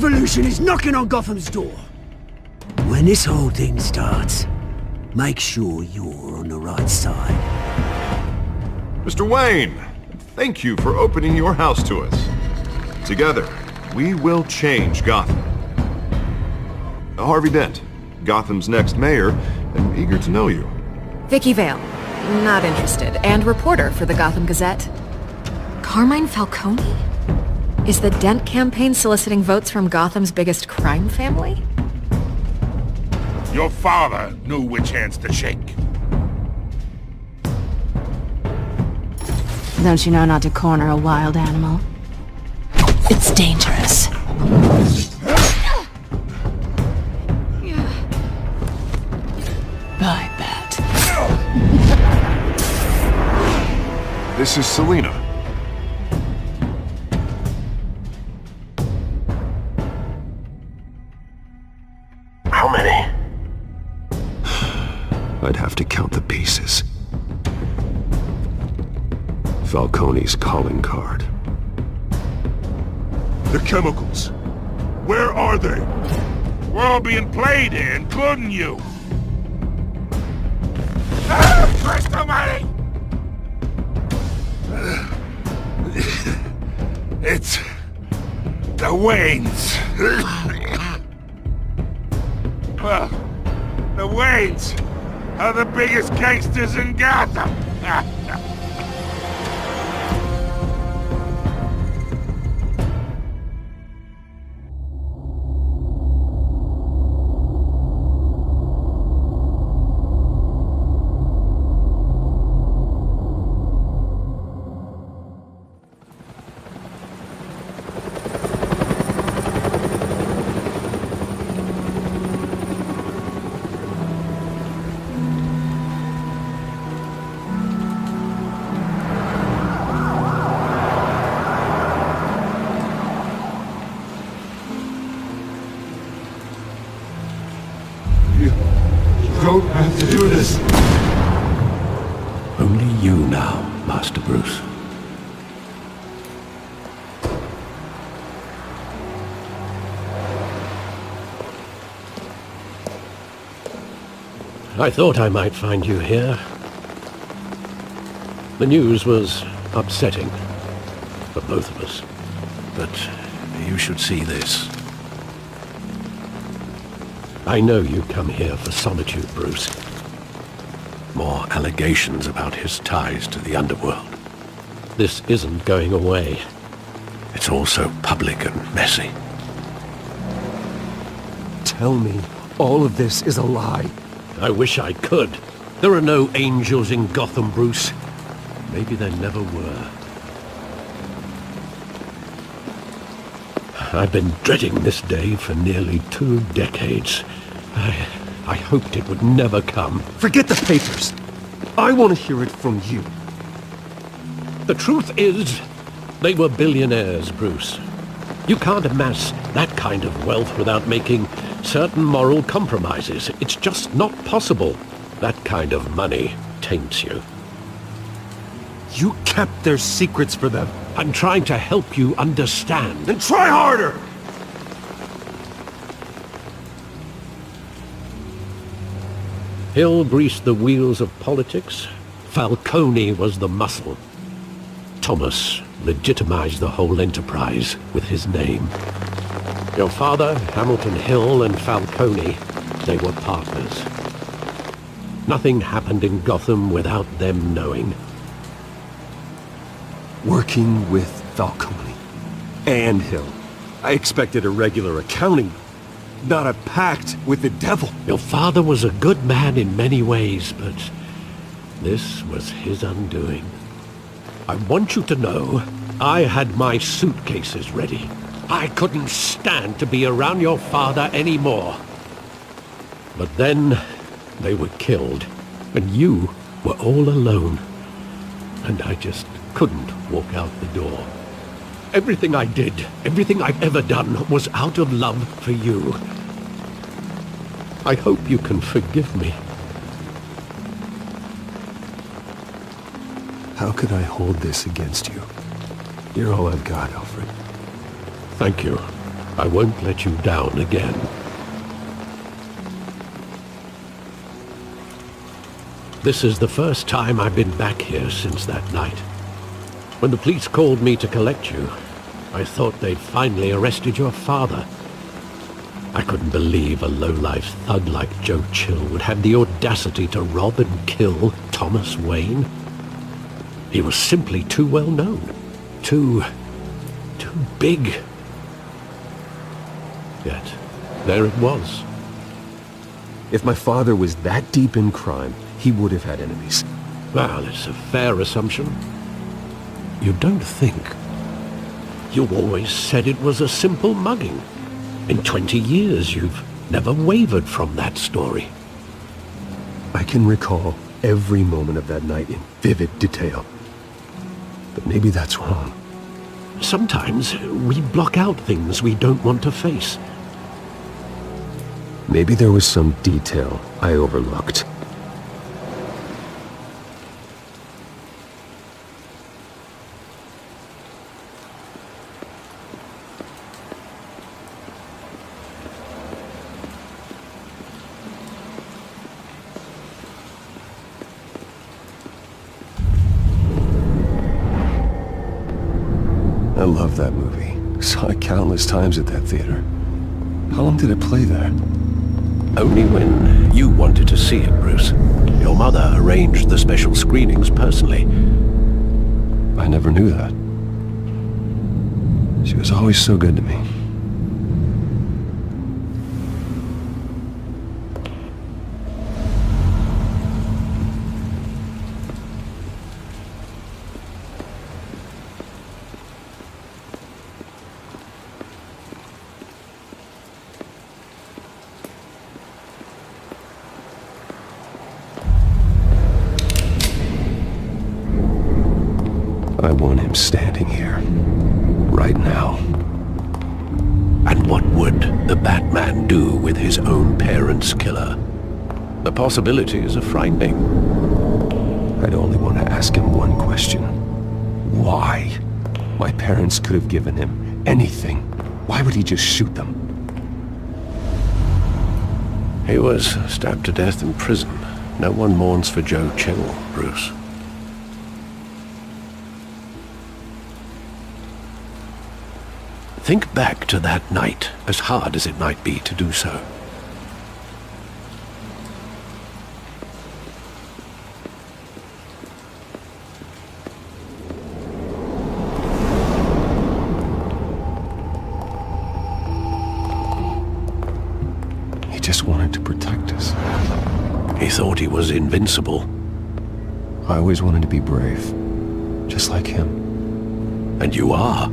revolution is knocking on Gotham's door. When this whole thing starts, make sure you're on the right side. Mr. Wayne, thank you for opening your house to us. Together, we will change Gotham. Harvey Dent, Gotham's next mayor, and eager to know you. Vicky Vale, not interested, and reporter for the Gotham Gazette. Carmine Falcone? Is the Dent campaign soliciting votes from Gotham's biggest crime family? Your father knew which hands to shake. Don't you know not to corner a wild animal? It's dangerous. I bet. This is Selina. How many? I'd have to count the pieces. Falcone's calling card. The chemicals. Where are they? We're all being played here, including you. Christ almighty! It's the Waynes. Well, the Waynes are the biggest gangsters in Gotham. Don't have to do this. Only you now, Master Bruce. I thought I might find you here. The news was upsetting for both of us. But you should see this. I know you come here for solitude, Bruce. More allegations about his ties to the underworld. This isn't going away. It's all so public and messy. Tell me all of this is a lie. I wish I could. There are no angels in Gotham, Bruce. Maybe there never were. I've been dreading this day for nearly 2 decades. I hoped it would never come. Forget the papers. I want to hear it from you. The truth is, they were billionaires, Bruce. You can't amass that kind of wealth without making certain moral compromises. It's just not possible. That kind of money taints you. You kept their secrets for them. I'm trying to help you understand. Then try harder! Hill greased the wheels of politics. Falcone was the muscle. Thomas legitimized the whole enterprise with his name. Your father, Hamilton Hill, and Falcone, they were partners. Nothing happened in Gotham without them knowing. Working with Falcone and Hill. I expected a regular accounting, not a pact with the devil. Your father was a good man in many ways, but this was his undoing. I want you to know, I had my suitcases ready. I couldn't stand to be around your father anymore. But then, they were killed, and you were all alone. And I just couldn't walk out the door. Everything I did, everything I've ever done, was out of love for you. I hope you can forgive me. How could I hold this against you? You're all I've got, Alfred. Thank you. I won't let you down again. This is the first time I've been back here since that night. When the police called me to collect you, I thought they'd finally arrested your father. I couldn't believe a low-life thug like Joe Chill would have the audacity to rob and kill Thomas Wayne. He was simply too well known. Too big. Yet, there it was. If my father was that deep in crime, he would have had enemies. Well, it's a fair assumption. You don't think? You always said it was a simple mugging. In 20 years, you've never wavered from that story. I can recall every moment of that night in vivid detail. But maybe that's wrong. Sometimes we block out things we don't want to face. Maybe there was some detail I overlooked. I love that movie. Saw it countless times at that theater. How long did it play there? Only when you wanted to see it, Bruce. Your mother arranged the special screenings personally. I never knew that. She was always so good to me. I want him standing here, right now. And what would the Batman do with his own parents' killer? The possibilities are frightening. I'd only want to ask him one question. Why? My parents could have given him anything. Why would he just shoot them? He was stabbed to death in prison. No one mourns for Joe Chill, Bruce. Think back to that night, as hard as it might be to do so. He just wanted to protect us. He thought he was invincible. I always wanted to be brave, just like him. And you are.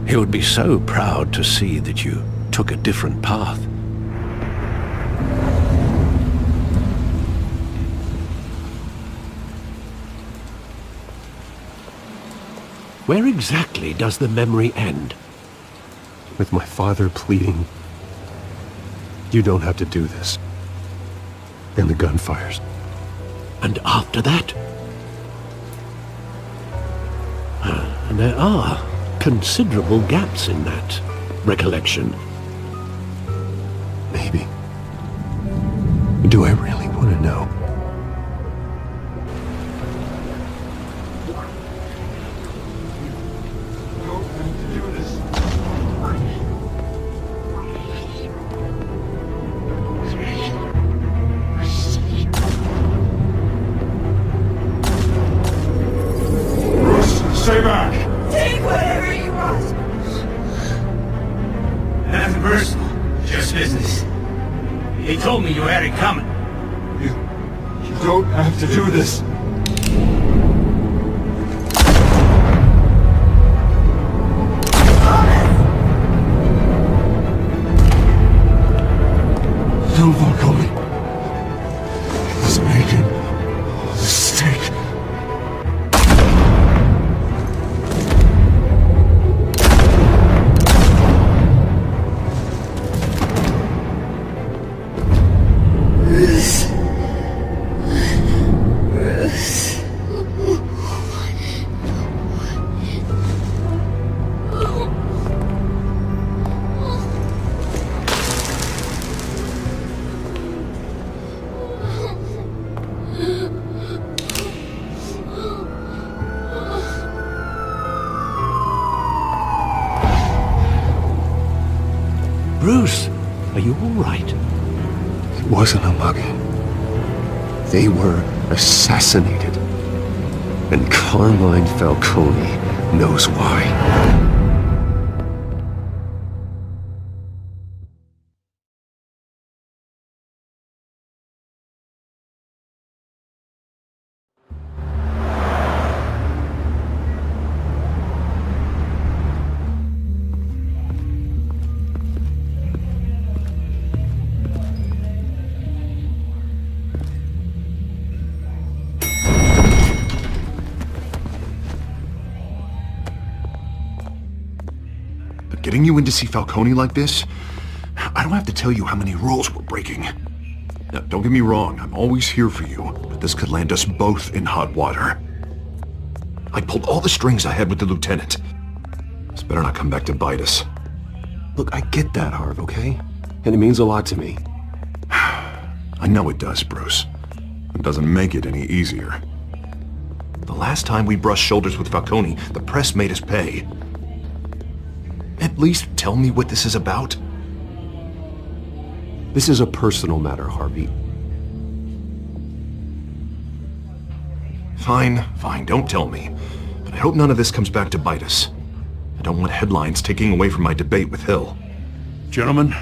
He would be so proud to see that you took a different path. Where exactly does the memory end? With my father pleading, "You don't have to do this." And the gun fires. And after that? And there are considerable gaps in that recollection. Maybe. Do I really want to know? Stay back! Take whatever you want! Nothing personal, just business. He told me you had it coming. You don't have to do this. Don't walk on me. He's making a mistake. Bruce. Bruce, are you all right? It wasn't a mugging. They were assassinated. And Carmine Falcone knows why. Getting you in to see Falcone like this? I don't have to tell you how many rules we're breaking. Now, don't get me wrong, I'm always here for you, but this could land us both in hot water. I pulled all the strings I had with the lieutenant. This better not come back to bite us. Look, I get that, Harv, okay? And it means a lot to me. I know it does, Bruce. It doesn't make it any easier. The last time we brushed shoulders with Falcone, the press made us pay. At least tell me what this is about. This is a personal matter, Harvey. Fine, don't tell me. But I hope none of this comes back to bite us. I don't want headlines taking away from my debate with Hill. Gentlemen,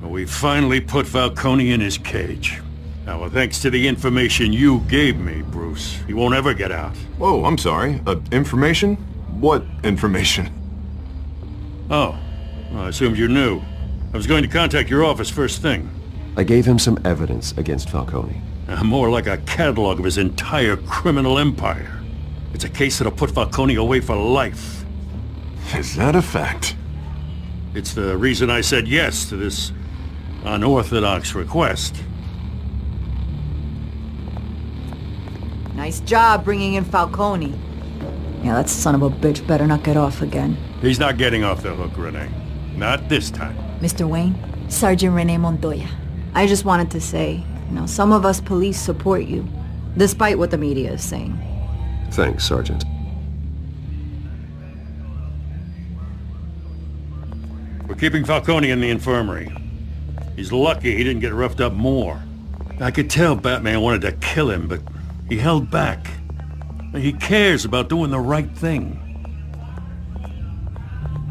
we finally put Falcone in his cage. Now, thanks to the information you gave me, Bruce, he won't ever get out. Whoa, I'm sorry. Information? What information? Oh, well, I assumed you knew. I was going to contact your office first thing. I gave him some evidence against Falcone. More like a catalog of his entire criminal empire. It's a case that'll put Falcone away for life. Is that a fact? It's the reason I said yes to this unorthodox request. Nice job bringing in Falcone. Yeah, that son of a bitch better not get off again. He's not getting off the hook, Renee. Not this time. Mr. Wayne, Sergeant Renee Montoya. I just wanted to say, some of us police support you, despite what the media is saying. Thanks, Sergeant. We're keeping Falcone in the infirmary. He's lucky he didn't get roughed up more. I could tell Batman wanted to kill him, but he held back. He cares about doing the right thing.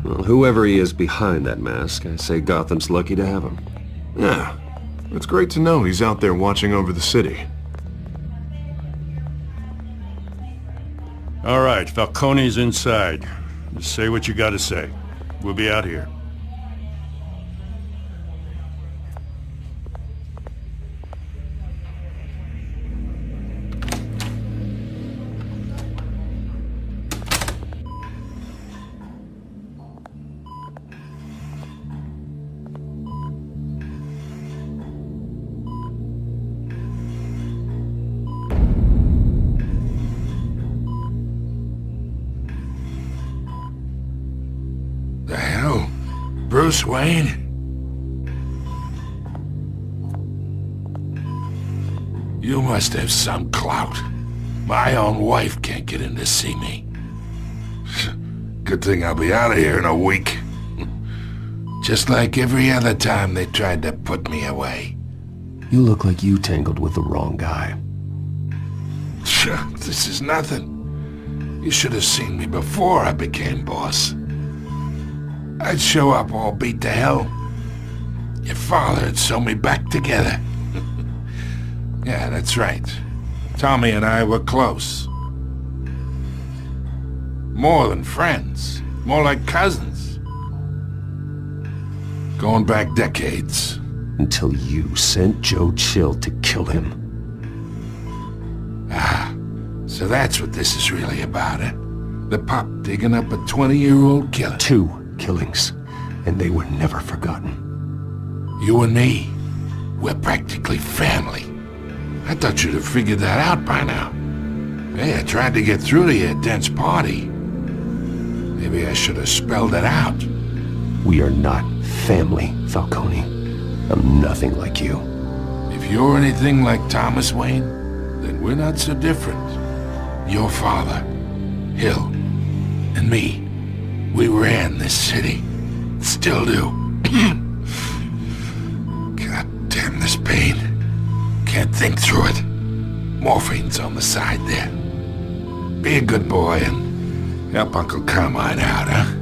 Well, whoever he is behind that mask, I say Gotham's lucky to have him. Yeah, it's great to know he's out there watching over the city. All right, Falcone's inside. Just say what you gotta say. We'll be out here. The hell? Bruce Wayne? You must have some clout. My own wife can't get in to see me. Good thing I'll be out of here in a week. Just like every other time they tried to put me away. You look like you tangled with the wrong guy. This is nothing. You should have seen me before I became boss. I'd show up all beat to hell. Your father had sewn me back together. Yeah, that's right. Tommy and I were close. More than friends. More like cousins. Going back decades. Until you sent Joe Chill to kill him. Ah, so that's what this is really about, eh? The pup digging up a 20-year-old killer. 2 killings, and they were never forgotten. You and me, we're practically family. I thought you'd have figured that out by now. Hey, I tried to get through to you at Dent's party. Maybe I should have spelled it out. We are not family, Falcone. I'm nothing like you. If you're anything like Thomas Wayne, then we're not so different. Your father, Hill, and me, we ran this city. Still do. God damn this pain. Can't think through it. Morphine's on the side there. Be a good boy and help Uncle Carmine out, huh?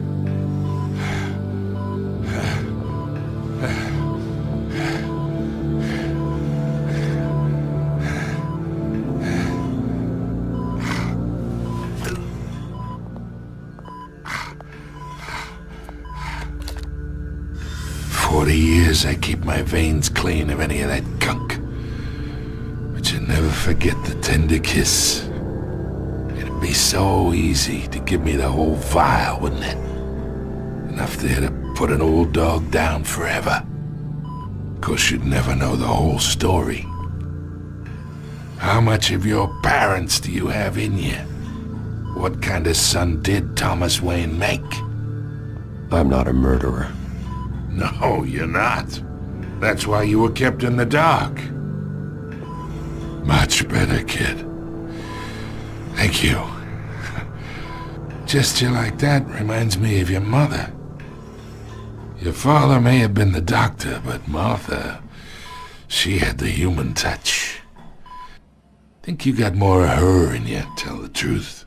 40 years I keep my veins clean of any of that gunk. But you never forget the tender kiss. It'd be so easy to give me the whole vial, wouldn't it? Enough there to put an old dog down forever. Of course, you'd never know the whole story. How much of your parents do you have in you? What kind of son did Thomas Wayne make? I'm not a murderer. No, you're not. That's why you were kept in the dark. Much better, kid. Thank you. Gesture like that reminds me of your mother. Your father may have been the doctor, but Martha, she had the human touch. Think you got more of her in you, tell the truth.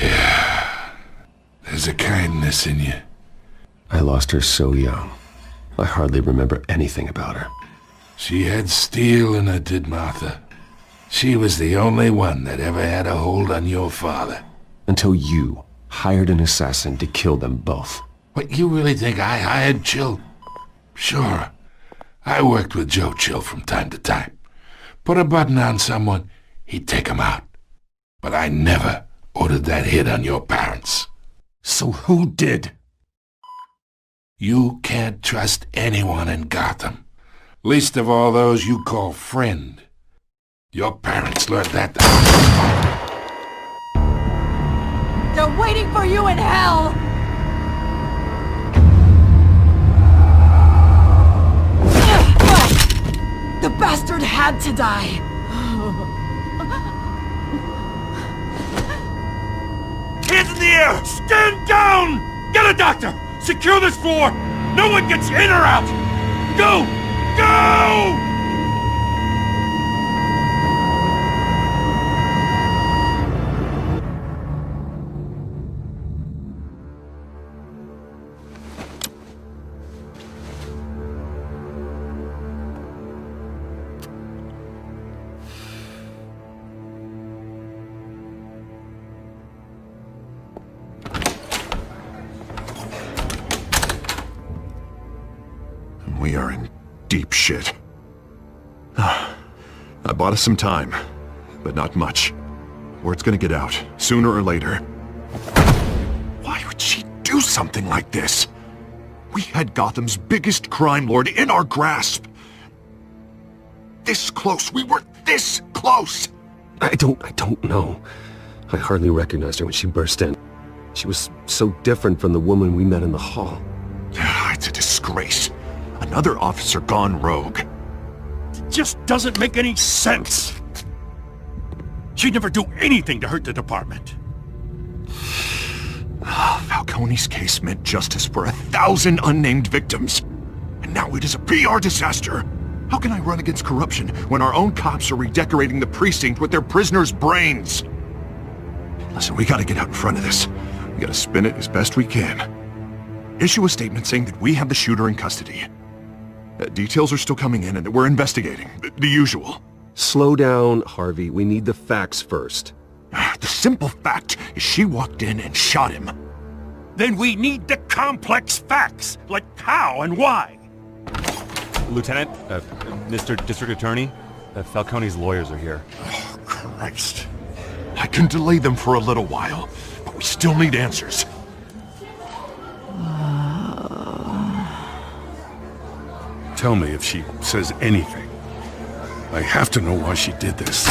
Yeah. There's a kindness in you. I lost her so young. I hardly remember anything about her. She had steel in her, did Martha. She was the only one that ever had a hold on your father. Until you hired an assassin to kill them both. What, you really think I hired Chill? Sure. I worked with Joe Chill from time to time. Put a button on someone, he'd take him out. But I never ordered that hit on your parents. So who did? You can't trust anyone in Gotham. Least of all those you call friend. Your parents learned that. They're waiting for you in hell! The bastard had to die! Hands in the air! Stand down! Get a doctor! Secure this floor! No one gets in or out! Go! Go! We are in deep shit. I bought us some time, but not much. Word's gonna get out, sooner or later. Why would she do something like this? We had Gotham's biggest crime lord in our grasp. This close, we were this close! I don't know. I hardly recognized her when she burst in. She was so different from the woman we met in the hall. It's a disgrace. Another officer gone rogue. It just doesn't make any sense. She'd never do anything to hurt the department. Falcone's case meant justice for 1,000 unnamed victims. And now it is a PR disaster. How can I run against corruption when our own cops are redecorating the precinct with their prisoners' brains? Listen, we gotta get out in front of this. We gotta spin it as best we can. Issue a statement saying that we have the shooter in custody. Details are still coming in and that we're investigating. The usual. Slow down, Harvey. We need the facts first. The simple fact is she walked in and shot him. Then we need the complex facts, like how and why. Lieutenant, Mr. District Attorney, Falcone's lawyers are here. Oh, Christ. I can delay them for a little while, but we still need answers. Tell me if she says anything. I have to know why she did this.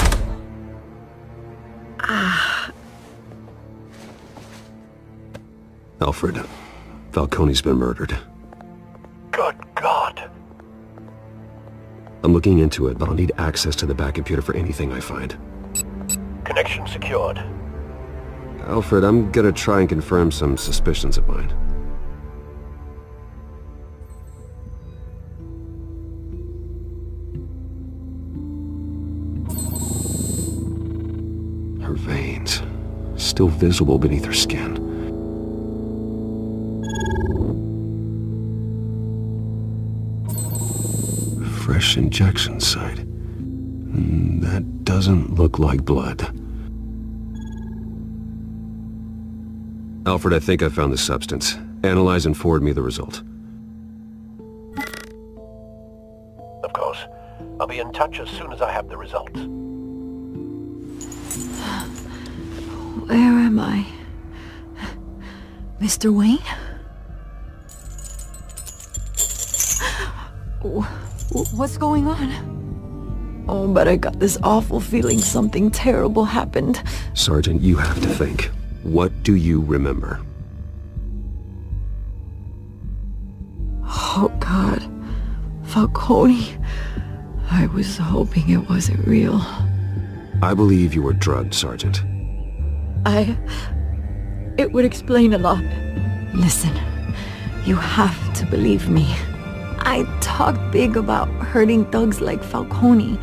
Alfred, Falcone's been murdered. Good God. I'm looking into it, but I'll need access to the back computer for anything I find. Connection secured. Alfred, I'm gonna try and confirm some suspicions of mine. her veins, still visible beneath her skin. Fresh injection site. That doesn't look like blood. Alfred, I think I found the substance. Analyze and forward me the result. Of course. I'll be in touch as soon as I have the results. Where am I? Mr. Wayne? What's going on? Oh, but I got this awful feeling something terrible happened. Sergeant, you have to think. What do you remember? Oh, God. Falcone. I was hoping it wasn't real. I believe you were drugged, Sergeant. It would explain a lot. Listen, you have to believe me. I talked big about hurting thugs like Falcone,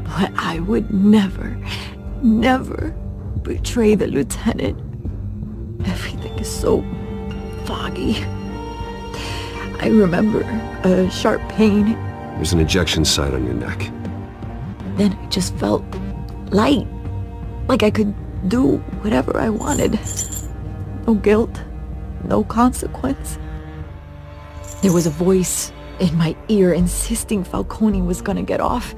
but I would never betray the lieutenant. Everything is so foggy. I remember a sharp pain. There's an injection site on your neck. Then I just felt light, like I could do whatever I wanted. No guilt, no consequence. There was a voice in my ear insisting Falcone was gonna get off.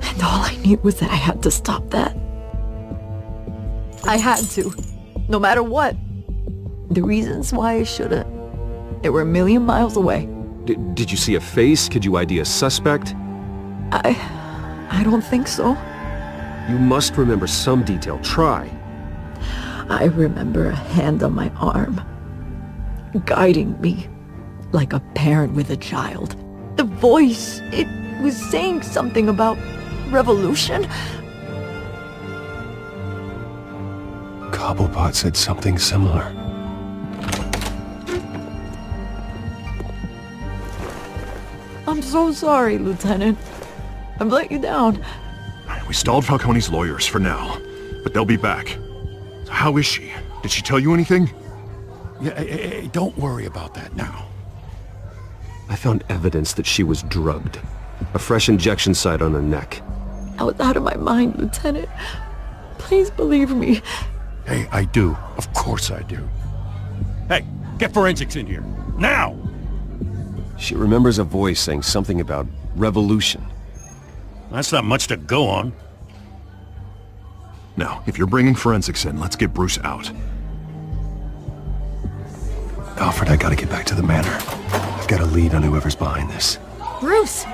And all I knew was that I had to stop that. I had to, no matter what. The reasons why I shouldn't, they were a million miles away. Did you see a face? Could you ID a suspect? I don't think so. You must remember some detail. Try. I remember a hand on my arm, guiding me like a parent with a child. The voice, it was saying something about revolution. Cobblepot said something similar. I'm so sorry, Lieutenant. I've let you down. We stalled Falcone's lawyers for now, but they'll be back. So how is she? Did she tell you anything? Yeah, hey, don't worry about that now. I found evidence that she was drugged. A fresh injection site on her neck. I was out of my mind, Lieutenant. Please believe me. Hey, I do. Of course I do. Hey, get forensics in here. Now! She remembers a voice saying something about revolution. That's not much to go on. Now, if you're bringing forensics in, let's get Bruce out. Alfred, I gotta get back to the manor. I've got a lead on whoever's behind this. Bruce!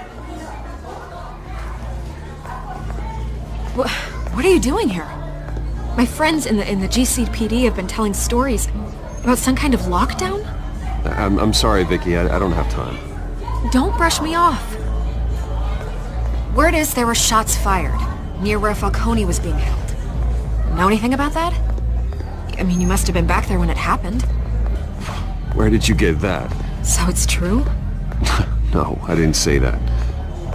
What are you doing here? My friends in the GCPD have been telling stories about some kind of lockdown? I'm sorry, Vicky. I don't have time. Don't brush me off. Word is there were shots fired near where Falcone was being held. Know anything about that? I mean, you must have been back there when it happened. Where did you get that? So it's true? No, I didn't say that.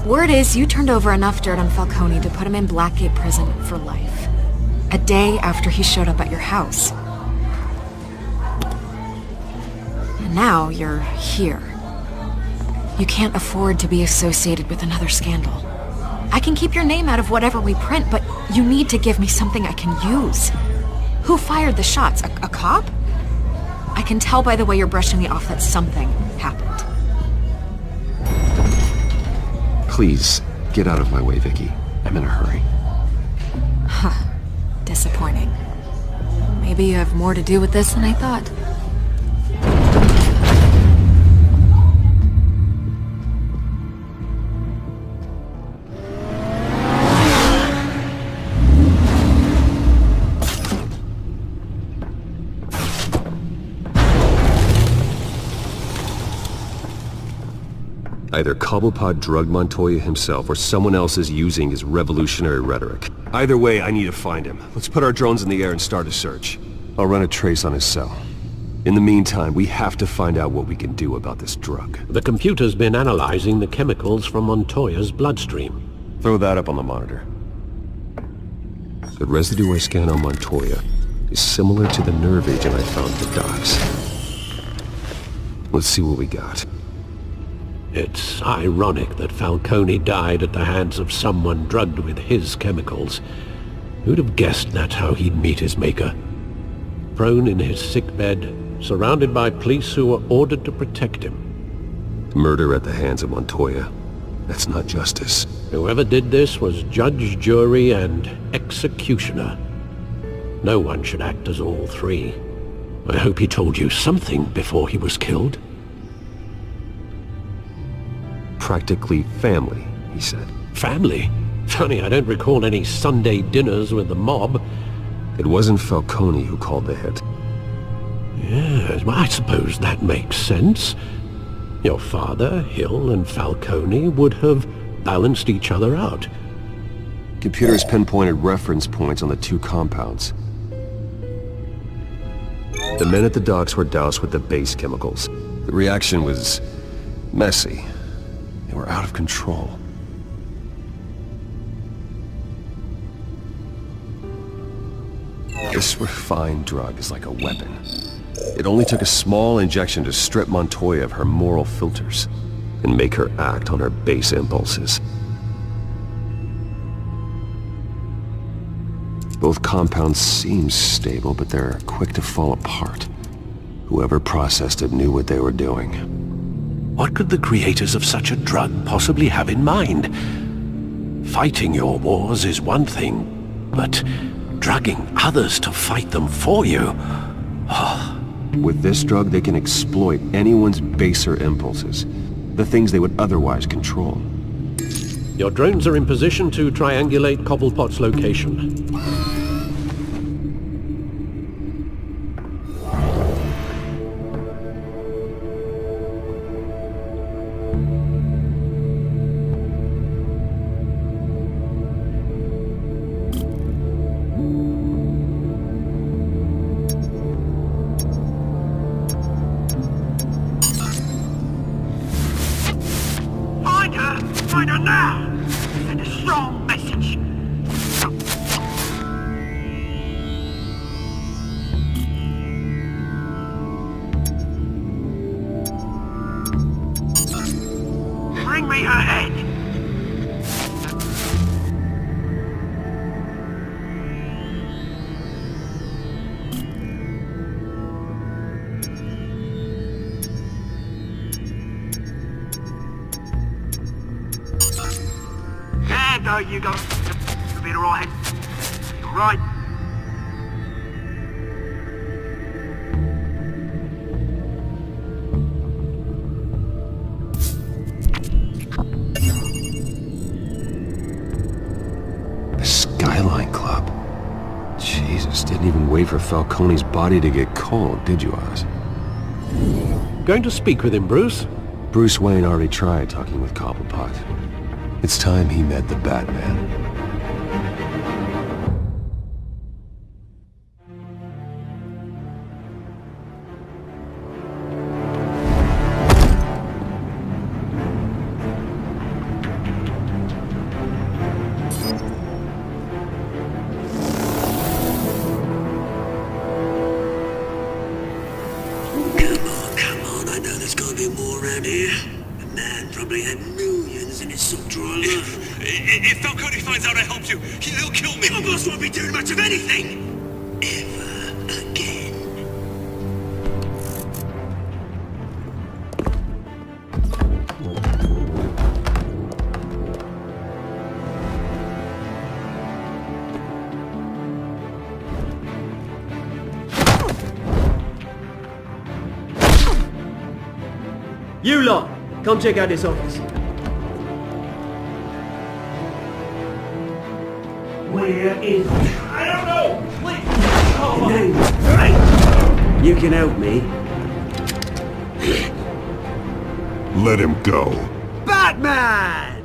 Word is you turned over enough dirt on Falcone to put him in Blackgate Prison for life. A day after he showed up at your house. And now you're here. You can't afford to be associated with another scandal. I can keep your name out of whatever we print, but you need to give me something I can use. Who fired the shots? A cop? I can tell by the way you're brushing me off that something happened. Please, get out of my way, Vicky. I'm in a hurry. Huh. Disappointing. Maybe you have more to do with this than I thought. Either Cobblepot drugged Montoya himself, or someone else is using his revolutionary rhetoric. Either way, I need to find him. Let's put our drones in the air and start a search. I'll run a trace on his cell. In the meantime, we have to find out what we can do about this drug. The computer's been analyzing the chemicals from Montoya's bloodstream. Throw that up on the monitor. The residue I scanned on Montoya is similar to the nerve agent I found at the docks. Let's see what we got. It's ironic that Falcone died at the hands of someone drugged with his chemicals. Who'd have guessed that's how he'd meet his maker? Prone in his sickbed, surrounded by police who were ordered to protect him. Murder at the hands of Montoya. That's not justice. Whoever did this was judge, jury, and executioner. No one should act as all three. I hope he told you something before he was killed. Practically family, he said. Family? Funny, I don't recall any Sunday dinners with the mob. It wasn't Falcone who called the hit. Yes, well, I suppose that makes sense. Your father, Hill, and Falcone would have balanced each other out. Computers pinpointed reference points on the two compounds. The men at the docks were doused with the base chemicals. The reaction was messy. They were out of control. This refined drug is like a weapon. It only took a small injection to strip Montoya of her moral filters and make her act on her base impulses. Both compounds seem stable, but they're quick to fall apart. Whoever processed it knew what they were doing. What could the creators of such a drug possibly have in mind? Fighting your wars is one thing, but drugging others to fight them for you? With this drug, they can exploit anyone's baser impulses, the things they would otherwise control. Your drones are in position to triangulate Cobblepot's location. Find her now! Send a strong message! Bring me her head! There you go. You'll be alright. You're right. The Skyline Club. Jesus, didn't even wait for Falcone's body to get cold, did you, Oz? Going to speak with him, Bruce? Bruce Wayne already tried talking with Cobblepot. It's time he met the Batman. Come on, I know there's gotta be more around here. The man probably had millions in his soul-dry life. If Falcone finds out I helped you, he'll kill me. My boss won't be doing much of anything! Ever again. You lot, come check out this office. Where is... I don't know! Please! Right. You can help me. Let him go. Batman!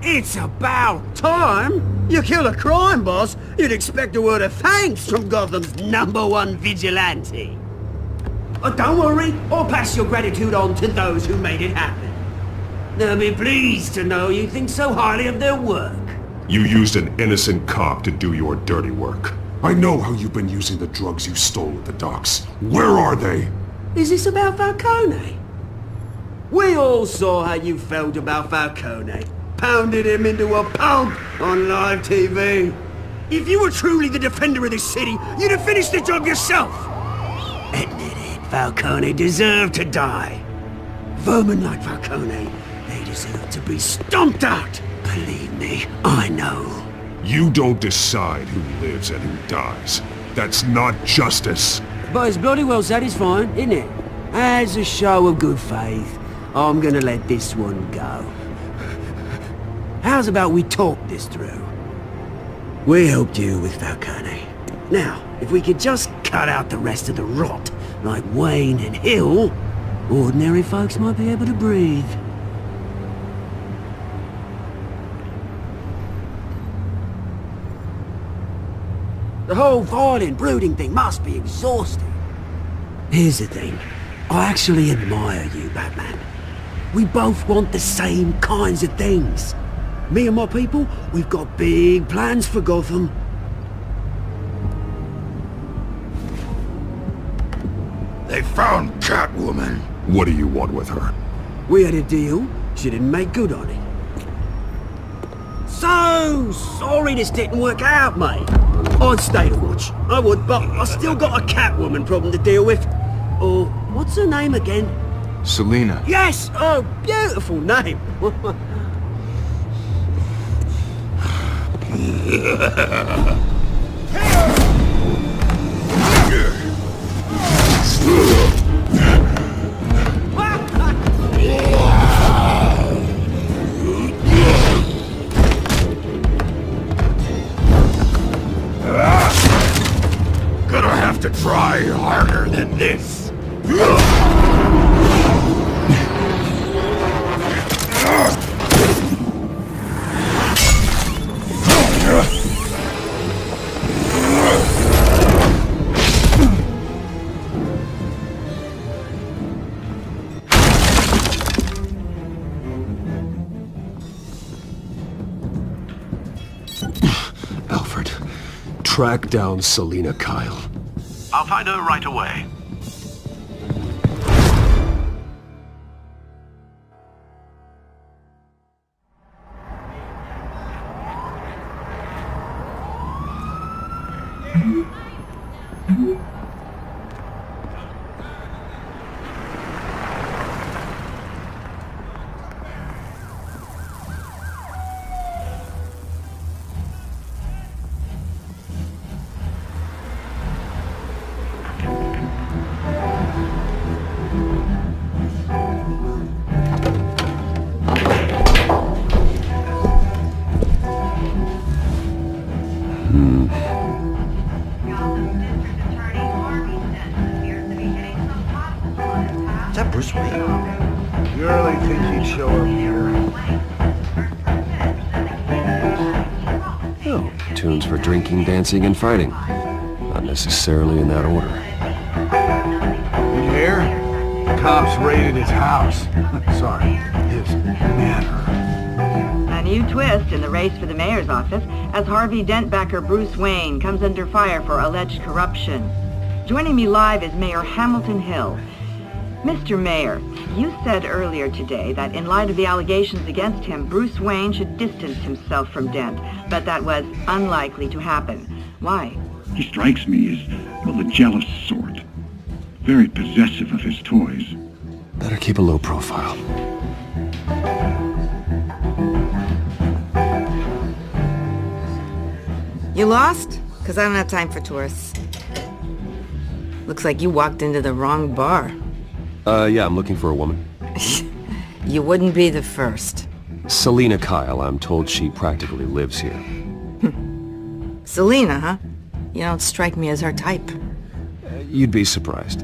It's about time! You kill a crime boss, you'd expect a word of thanks from Gotham's #1 vigilante. Don't worry, I'll pass your gratitude on to those who made it happen. They'll be pleased to know you think so highly of their work. You used an innocent cop to do your dirty work. I know how you've been using the drugs you stole at the docks. Where are they? Is this about Falcone? We all saw how you felt about Falcone. Pounded him into a pulp on live TV. If you were truly the defender of this city, you'd have finished the job yourself. Admit it, Falcone deserved to die. Vermin like Falcone, they deserve to be stomped out. Believe me, I know. You don't decide who lives and who dies. That's not justice. But it's bloody well satisfying, isn't it? As a show of good faith, I'm gonna let this one go. How's about we talk this through? We helped you with Falcone. Now, if we could just cut out the rest of the rot, like Wayne and Hill, ordinary folks might be able to breathe. The whole violent, brooding thing must be exhausting. Here's the thing. I actually admire you, Batman. We both want the same kinds of things. Me and my people, we've got big plans for Gotham. They found Catwoman. What do you want with her? We had a deal. She didn't make good on it. So sorry this didn't work out, mate. I'd stay to watch. I would, but I still got a Catwoman problem to deal with. Oh, what's her name again? Selina. Yes! Oh, beautiful name. Gonna have to try harder than this. Alfred, track down Selina Kyle. I'll find her right away. Is that Bruce Wayne? You really think he'd show up here? Oh, tunes for drinking, dancing, and fighting. Not necessarily in that order. You hear? Cops raided his house. Sorry, his manor. A new twist in the race for the mayor's office as Harvey Dent backer Bruce Wayne comes under fire for alleged corruption. Joining me live is Mayor Hamilton Hill. Mr. Mayor, you said earlier today that in light of the allegations against him, Bruce Wayne should distance himself from Dent, but that was unlikely to happen. Why? He strikes me as, well, the jealous sort. Very possessive of his toys. Better keep a low profile. You lost? Because I don't have time for tourists. Looks like you walked into the wrong bar. Yeah, I'm looking for a woman. You wouldn't be the first. Selina Kyle, I'm told she practically lives here. Selina, huh? You don't strike me as her type. You'd be surprised.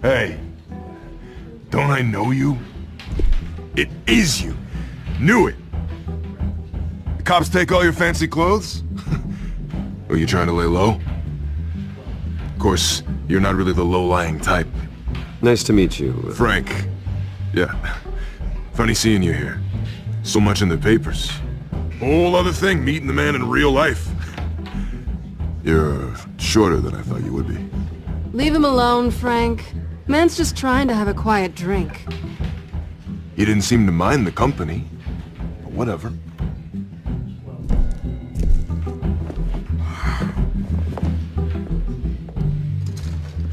Hey, don't I know you? It is you. Knew it. The cops take all your fancy clothes? Are you trying to lay low? Of course, you're not really the low-lying type. Nice to meet you. Frank. Yeah. Funny seeing you here. So much in the papers. Whole other thing, meeting the man in real life. You're shorter than I thought you would be. Leave him alone, Frank. Man's just trying to have a quiet drink. You didn't seem to mind the company. But whatever.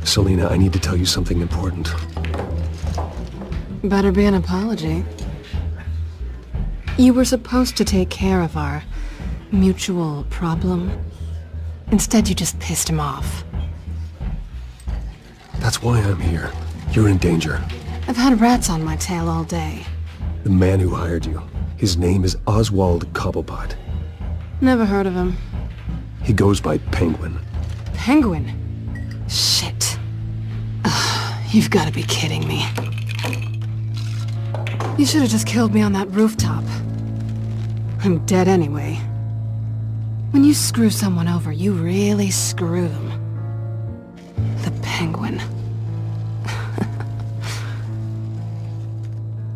Selina, I need to tell you something important. Better be an apology. You were supposed to take care of our mutual problem. Instead, you just pissed him off. That's why I'm here. You're in danger. I've had rats on my tail all day. The man who hired you, his name is Oswald Cobblepot. Never heard of him. He goes by Penguin. Penguin? Shit. You've got to be kidding me. You should have just killed me on that rooftop. I'm dead anyway. When you screw someone over, you really screw them. The Penguin.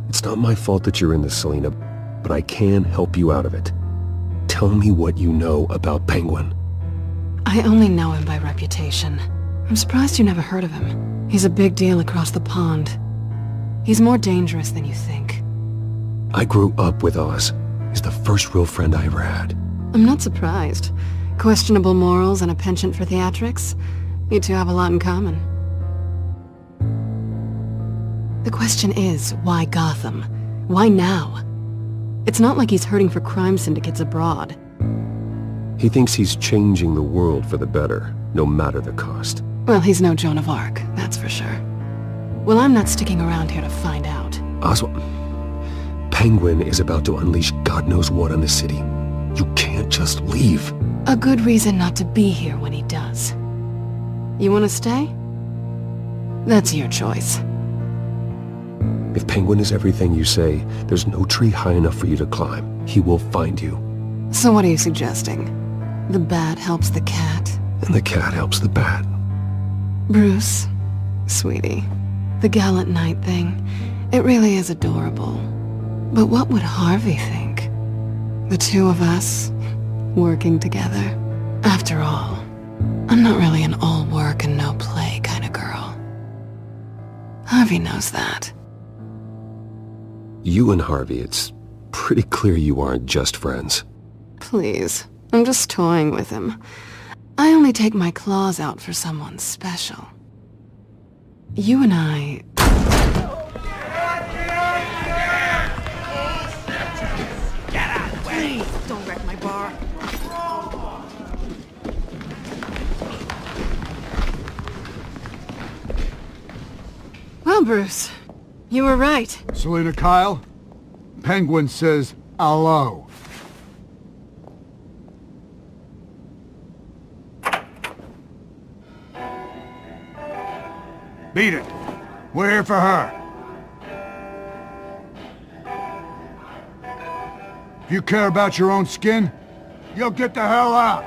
It's not my fault that you're in this, Selina, but I can help you out of it. Tell me what you know about Penguin. I only know him by reputation. I'm surprised you never heard of him. He's a big deal across the pond. He's more dangerous than you think. I grew up with Oz. He's the first real friend I ever had. I'm not surprised. Questionable morals and a penchant for theatrics. You two have a lot in common. The question is, why Gotham? Why now? It's not like he's hurting for crime syndicates abroad. He thinks he's changing the world for the better, no matter the cost. Well, he's no Joan of Arc, that's for sure. Well, I'm not sticking around here to find out. Oswald, Penguin is about to unleash God knows what on the city. You can't just leave. A good reason not to be here when he does. You want to stay? That's your choice. If Penguin is everything you say, there's no tree high enough for you to climb. He will find you. So what are you suggesting? The bat helps the cat? And the cat helps the bat. Bruce, sweetie, the gallant knight thing, it really is adorable. But what would Harvey think? The two of us, working together. After all, I'm not really an all work and no play kind of girl. Harvey knows that. You and Harvey, it's pretty clear you aren't just friends. Please, I'm just toying with him. I only take my claws out for someone special. You and I... Get out of the way! Please, don't wreck my bar. Well, Bruce, you were right. Selina Kyle, Penguin says hello. Beat it. We're here for her. If you care about your own skin, you'll get the hell out.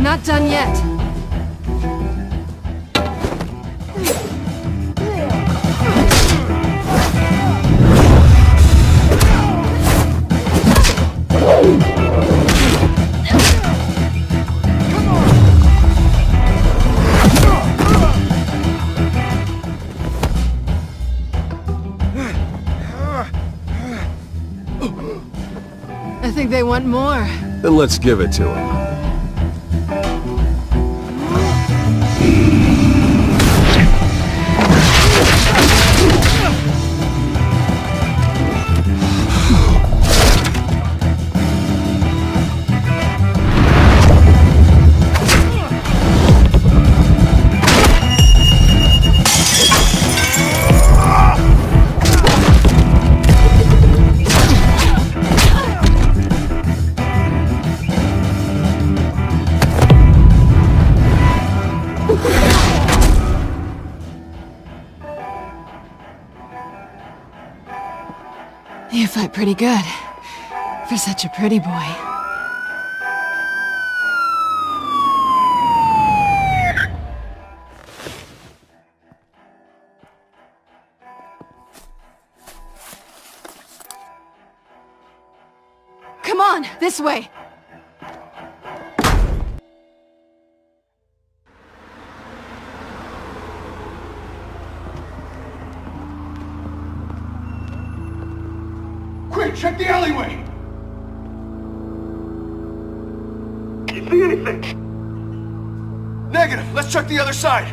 Not done yet. I think they want more. Then let's give it to him. You fight pretty good. For such a pretty boy. Come on, this way! Quick, check the alleyway! Can you see anything? Negative. Let's check the other side.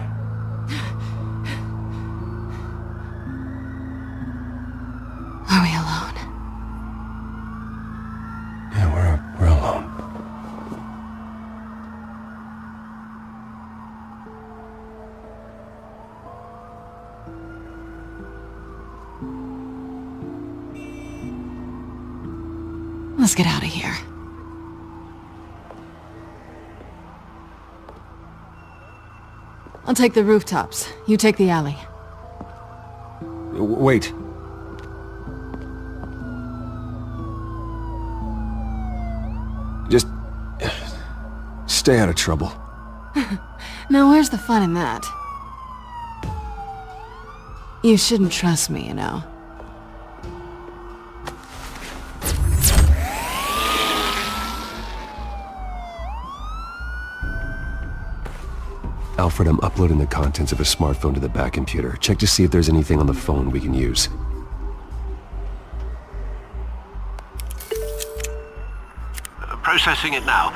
Are we alone? Yeah, we're alone. Let's get out of here. I'll take the rooftops. You take the alley. Wait. Just... stay out of trouble. Now where's the fun in that? You shouldn't trust me, you know. Alfred, I'm uploading the contents of a smartphone to the back computer. Check to see if there's anything on the phone we can use. Processing it now.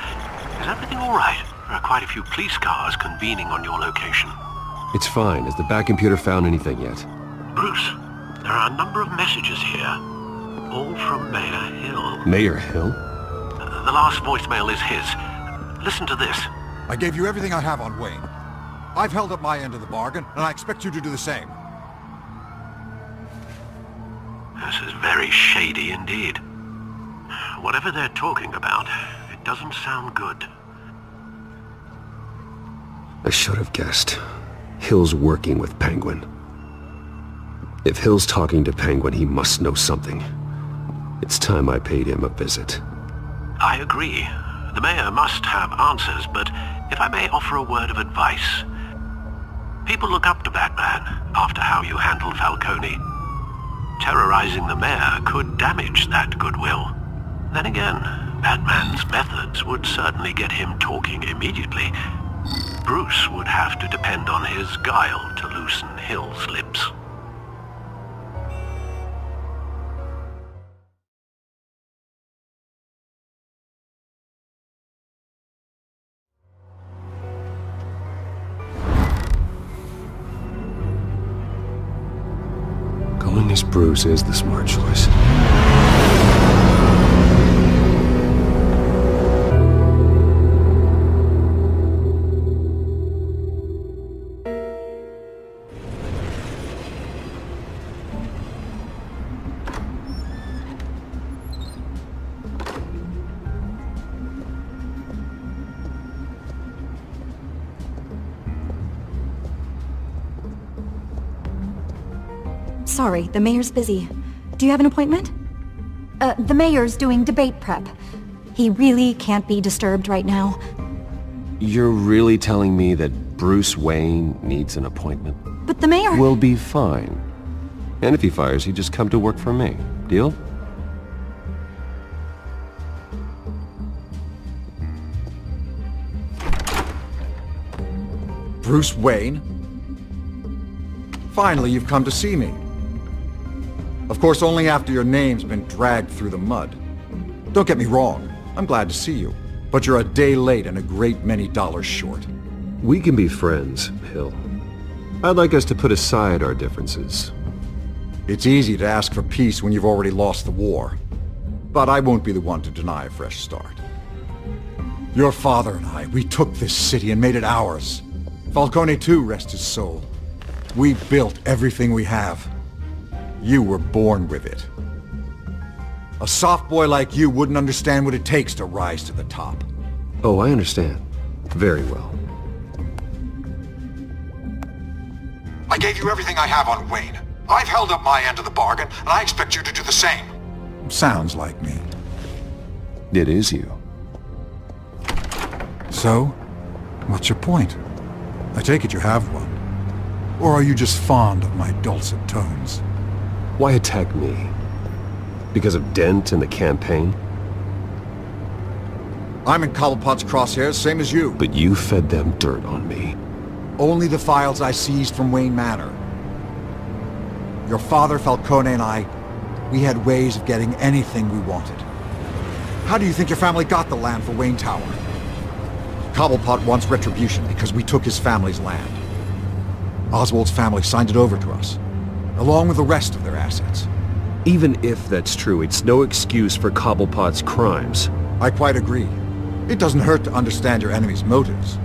Is everything all right? There are quite a few police cars convening on your location. It's fine. Has the back computer found anything yet? Bruce, there are a number of messages here. All from Mayor Hill. Mayor Hill? The last voicemail is his. Listen to this. I gave you everything I have on Wayne. I've held up my end of the bargain, and I expect you to do the same. This is very shady indeed. Whatever they're talking about, it doesn't sound good. I should have guessed. Hill's working with Penguin. If Hill's talking to Penguin, he must know something. It's time I paid him a visit. I agree. The mayor must have answers, but if I may offer a word of advice. People look up to Batman after how you handled Falcone. Terrorizing the mayor could damage that goodwill. Then again, Batman's methods would certainly get him talking immediately. Bruce would have to depend on his guile to loosen Hill's lips. Going as Bruce is the smart choice. Sorry, the mayor's busy. Do you have an appointment? The mayor's doing debate prep. He really can't be disturbed right now. You're really telling me that Bruce Wayne needs an appointment? But the mayor... We'll be fine. And if he fires, he'd just come to work for me. Deal? Bruce Wayne? Finally, you've come to see me. Of course, only after your name's been dragged through the mud. Don't get me wrong, I'm glad to see you. But you're a day late and a great many dollars short. We can be friends, Hill. I'd like us to put aside our differences. It's easy to ask for peace when you've already lost the war. But I won't be the one to deny a fresh start. Your father and I, we took this city and made it ours. Falcone too, rest his soul. We built everything we have. You were born with it. A soft boy like you wouldn't understand what it takes to rise to the top. Oh, I understand. Very well. I gave you everything I have on Wayne. I've held up my end of the bargain, and I expect you to do the same. Sounds like me. It is you. So, what's your point? I take it you have one. Or are you just fond of my dulcet tones? Why attack me? Because of Dent and the campaign? I'm in Cobblepot's crosshairs, same as you. But you fed them dirt on me. Only the files I seized from Wayne Manor. Your father, Falcone, and I, we had ways of getting anything we wanted. How do you think your family got the land for Wayne Tower? Cobblepot wants retribution because we took his family's land. Oswald's family signed it over to us, along with the rest of their assets. Even if that's true, it's no excuse for Cobblepot's crimes. I quite agree. It doesn't hurt to understand your enemy's motives.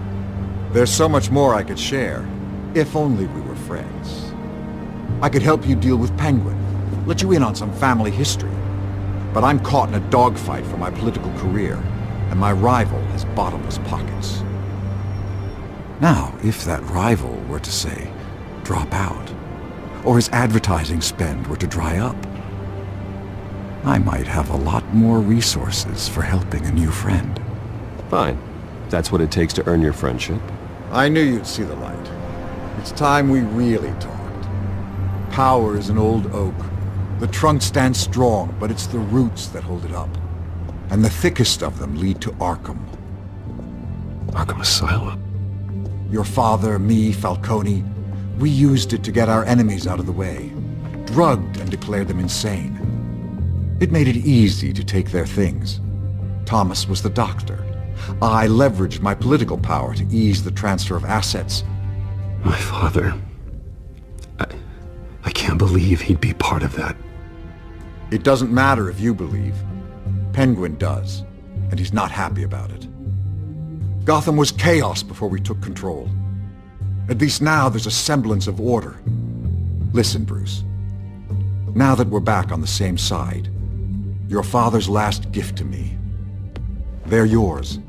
There's so much more I could share, if only we were friends. I could help you deal with Penguin, let you in on some family history. But I'm caught in a dogfight for my political career, and my rival has bottomless pockets. Now, if that rival were to, say, drop out, or his advertising spend were to dry up, I might have a lot more resources for helping a new friend. Fine. That's what it takes to earn your friendship. I knew you'd see the light. It's time we really talked. Power is an old oak. The trunk stands strong, but it's the roots that hold it up. And the thickest of them lead to Arkham. Arkham Asylum? Your father, me, Falcone, we used it to get our enemies out of the way. Drugged and declared them insane. It made it easy to take their things. Thomas was the doctor. I leveraged my political power to ease the transfer of assets. My father... I can't believe he'd be part of that. It doesn't matter if you believe. Penguin does, and he's not happy about it. Gotham was chaos before we took control. At least now there's a semblance of order. Listen, Bruce. Now that we're back on the same side, your father's last gift to me, they're yours.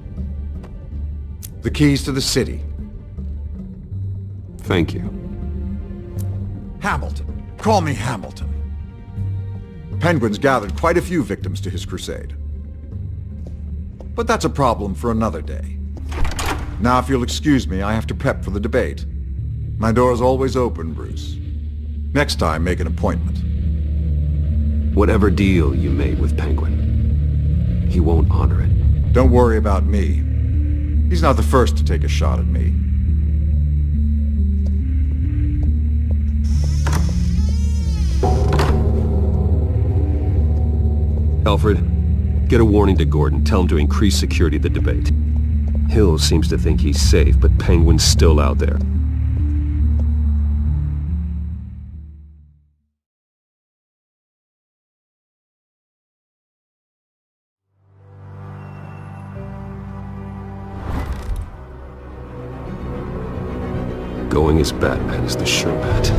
The keys to the city. Thank you. Hamilton. Call me Hamilton. Penguin's gathered quite a few victims to his crusade. But that's a problem for another day. Now, if you'll excuse me, I have to prep for the debate. My door is always open, Bruce. Next time, make an appointment. Whatever deal you made with Penguin, he won't honor it. Don't worry about me. He's not the first to take a shot at me. Alfred, get a warning to Gordon. Tell him to increase security at the debate. Hill seems to think he's safe, but Penguin's still out there. Going as Batman is the sure bet.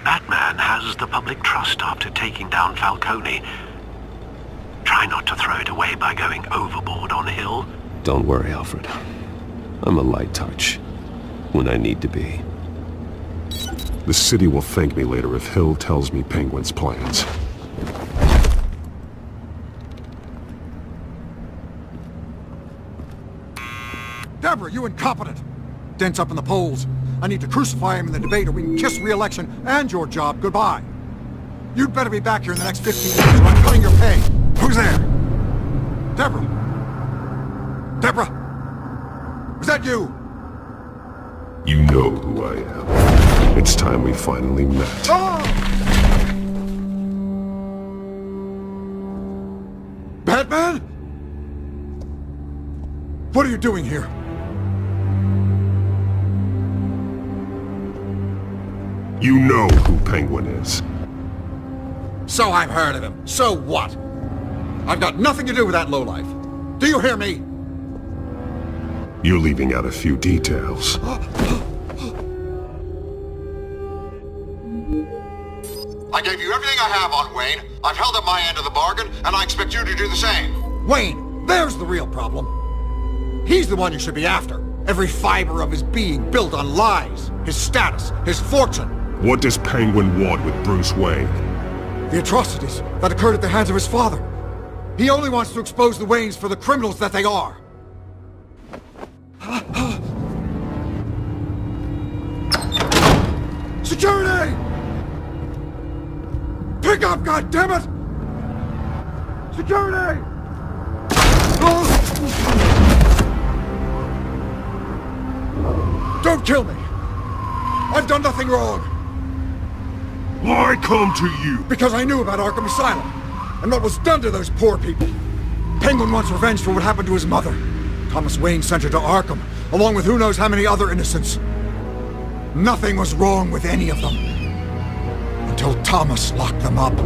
Batman has the public trust after taking down Falcone. Try not to throw it away by going overboard on Hill. Don't worry, Alfred. I'm a light touch when I need to be. The city will thank me later if Hill tells me Penguin's plans. Deborah, you incompetent! Dent's up in the polls. I need to crucify him in the debate or we can kiss re-election and your job goodbye. You'd better be back here in the next 15 minutes or I'm cutting your pay. Who's there? Deborah? Deborah? Was that you? You know who I am. It's time we finally met. Oh! Batman? What are you doing here? You know who Penguin is. So I've heard of him. So what? I've got nothing to do with that lowlife. Do you hear me? You're leaving out a few details. I gave you everything I have on Wayne. I've held up my end of the bargain, and I expect you to do the same. Wayne, there's the real problem. He's the one you should be after. Every fiber of his being built on lies, his status, his fortune. What does Penguin want with Bruce Wayne? The atrocities that occurred at the hands of his father. He only wants to expose the Waynes for the criminals that they are. Security! Pick up, goddammit! Security! Don't kill me! I've done nothing wrong! Why come to you? Because I knew about Arkham Asylum, and what was done to those poor people. Penguin wants revenge for what happened to his mother. Thomas Wayne sent her to Arkham, along with who knows how many other innocents. Nothing was wrong with any of them. Until Thomas locked them up.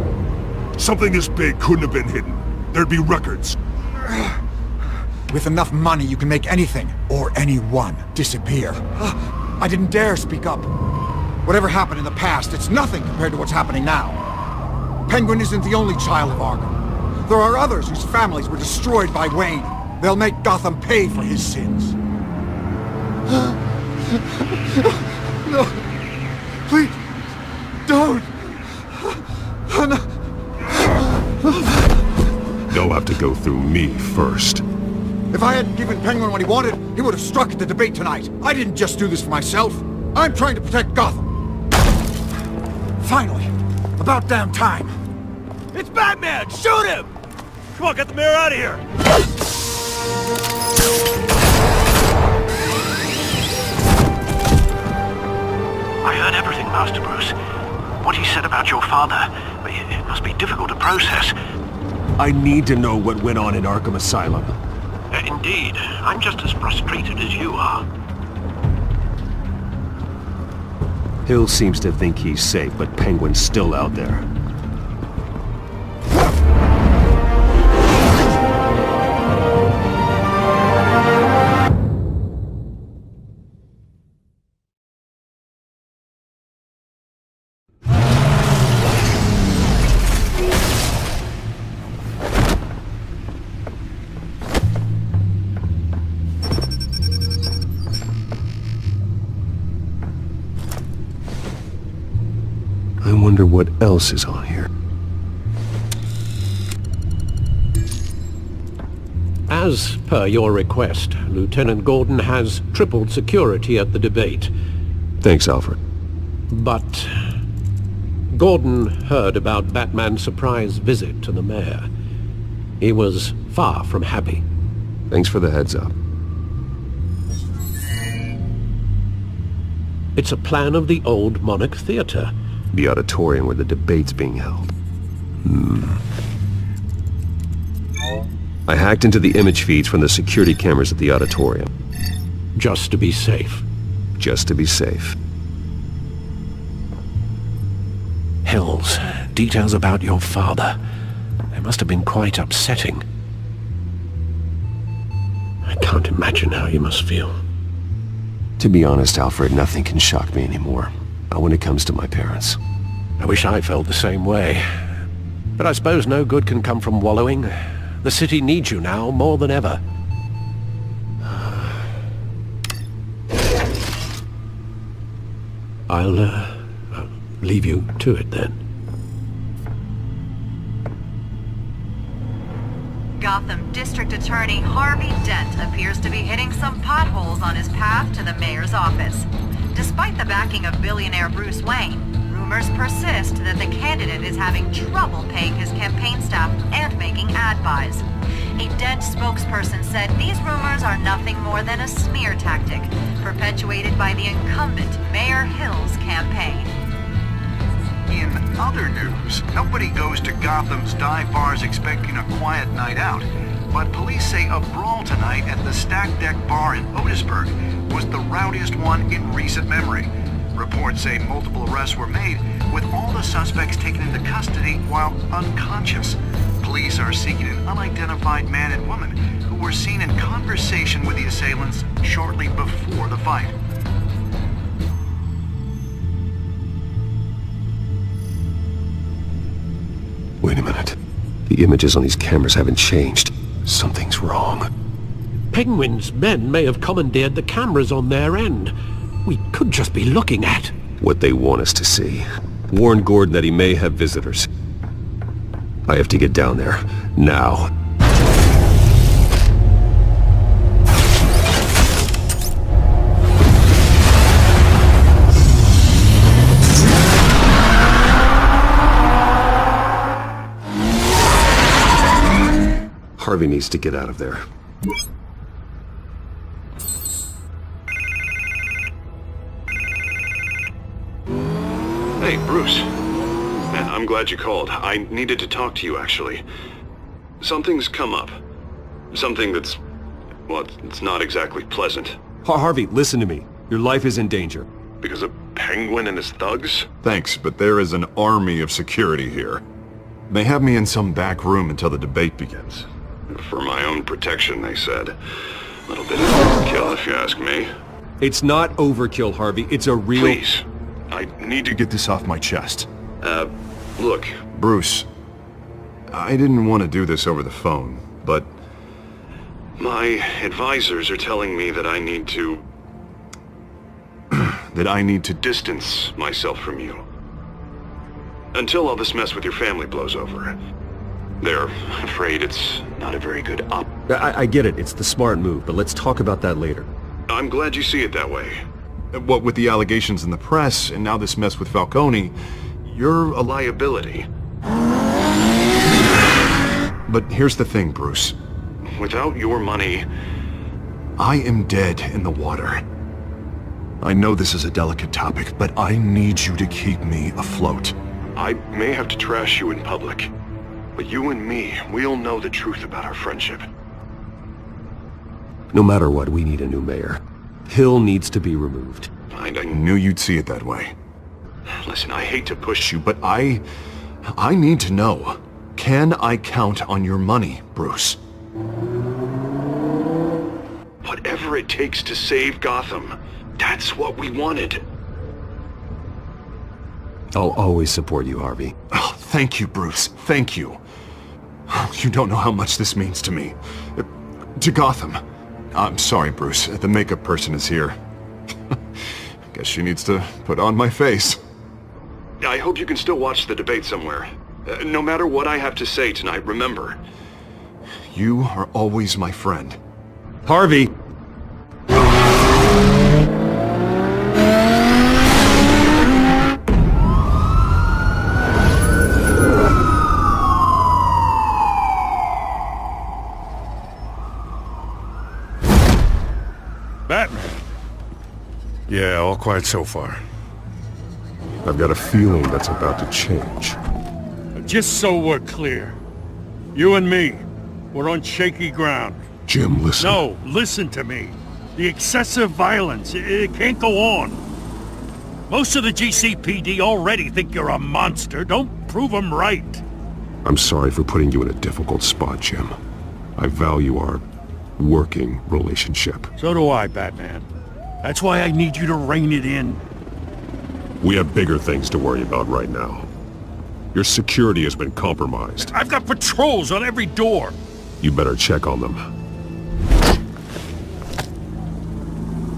Something this big couldn't have been hidden. There'd be records. With enough money, you can make anything, or anyone, disappear. I didn't dare speak up. Whatever happened in the past, it's nothing compared to what's happening now. Penguin isn't the only child of Arkham. There are others whose families were destroyed by Wayne. They'll make Gotham pay for his sins. No. Please. Don't. They'll have to go through me first. If I hadn't given Penguin what he wanted, he would have struck at the debate tonight. I didn't just do this for myself. I'm trying to protect Gotham. Finally. About damn time. It's Batman! Shoot him! Come on, get the mayor out of here! I heard everything, Master Bruce. What he said about your father, it must be difficult to process. I need to know what went on in Arkham Asylum. Indeed. I'm just as frustrated as you are. Hill seems to think he's safe, but Penguin's still out there. I wonder what else is on here. As per your request, Lieutenant Gordon has tripled security at the debate. Thanks, Alfred. But Gordon heard about Batman's surprise visit to the mayor. He was far from happy. Thanks for the heads up. It's a plan of the old Monarch Theater. The auditorium where the debate's being held. I hacked into the image feeds from the security cameras at the auditorium. Just to be safe. Just to be safe. Hills, details about your father. They must have been quite upsetting. I can't imagine how you must feel. To be honest, Alfred, nothing can shock me anymore. Not when it comes to my parents. I wish I felt the same way. But I suppose no good can come from wallowing. The city needs you now more than ever. leave you to it then. Gotham District Attorney Harvey Dent appears to be hitting some potholes on his path to the mayor's office. Despite the backing of billionaire Bruce Wayne, rumors persist that the candidate is having trouble paying his campaign staff and making ad buys. A Dent spokesperson said these rumors are nothing more than a smear tactic, perpetuated by the incumbent Mayor Hill's campaign. In other news, nobody goes to Gotham's dive bars expecting a quiet night out, but police say a brawl tonight at the Stack Deck Bar in Otisburg was the rowdiest one in recent memory. Reports say multiple arrests were made, with all the suspects taken into custody while unconscious. Police are seeking an unidentified man and woman who were seen in conversation with the assailants shortly before the fight. Wait a minute. The images on these cameras haven't changed. Something's wrong. Penguin's men may have commandeered the cameras on their end. We could just be looking at what they want us to see. Warn Gordon that he may have visitors. I have to get down there. Now. Harvey needs to get out of there. Hey, Bruce. Man, I'm glad you called. I needed to talk to you, actually. Something's come up. Something that's... well, it's not exactly pleasant. Harvey, listen to me. Your life is in danger. Because of Penguin and his thugs? Thanks, but there is an army of security here. They have me in some back room until the debate begins. For my own protection, they said. A little bit of overkill, if you ask me. It's not overkill, Harvey. It's a real... Please. I need to get this off my chest. Look. Bruce, I didn't want to do this over the phone, but... my advisors are telling me that I need to... that I need to distance myself from you. Until all this mess with your family blows over. They're afraid it's not a very good op... I get it. It's the smart move, but let's talk about that later. I'm glad you see it that way. What with the allegations in the press, and now this mess with Falcone, you're a liability. But here's the thing, Bruce. Without your money... I am dead in the water. I know this is a delicate topic, but I need you to keep me afloat. I may have to trash you in public, but you and me, we'll know the truth about our friendship. No matter what, we need a new mayor. Hill needs to be removed. I knew you'd see it that way. Listen, I hate to push you, but I need to know. Can I count on your money, Bruce? Whatever it takes to save Gotham, that's what we wanted. I'll always support you, Harvey. Oh, thank you, Bruce. Thank you. You don't know how much this means to me. To Gotham. I'm sorry, Bruce. The makeup person is here. Guess she needs to put on my face. I hope you can still watch the debate somewhere. No matter what I have to say tonight, remember. You are always my friend. Harvey! Batman. Yeah, all quiet so far. I've got a feeling that's about to change. Just so we're clear, you and me, we're on shaky ground. Jim, listen. No, listen to me. The excessive violence, it can't go on. Most of the GCPD already think you're a monster. Don't prove them right. I'm sorry for putting you in a difficult spot, Jim. I value our working relationship. So do I, Batman. That's why I need you to rein it in. We have bigger things to worry about right now. Your security has been compromised. I've got patrols on every door. You better check on them.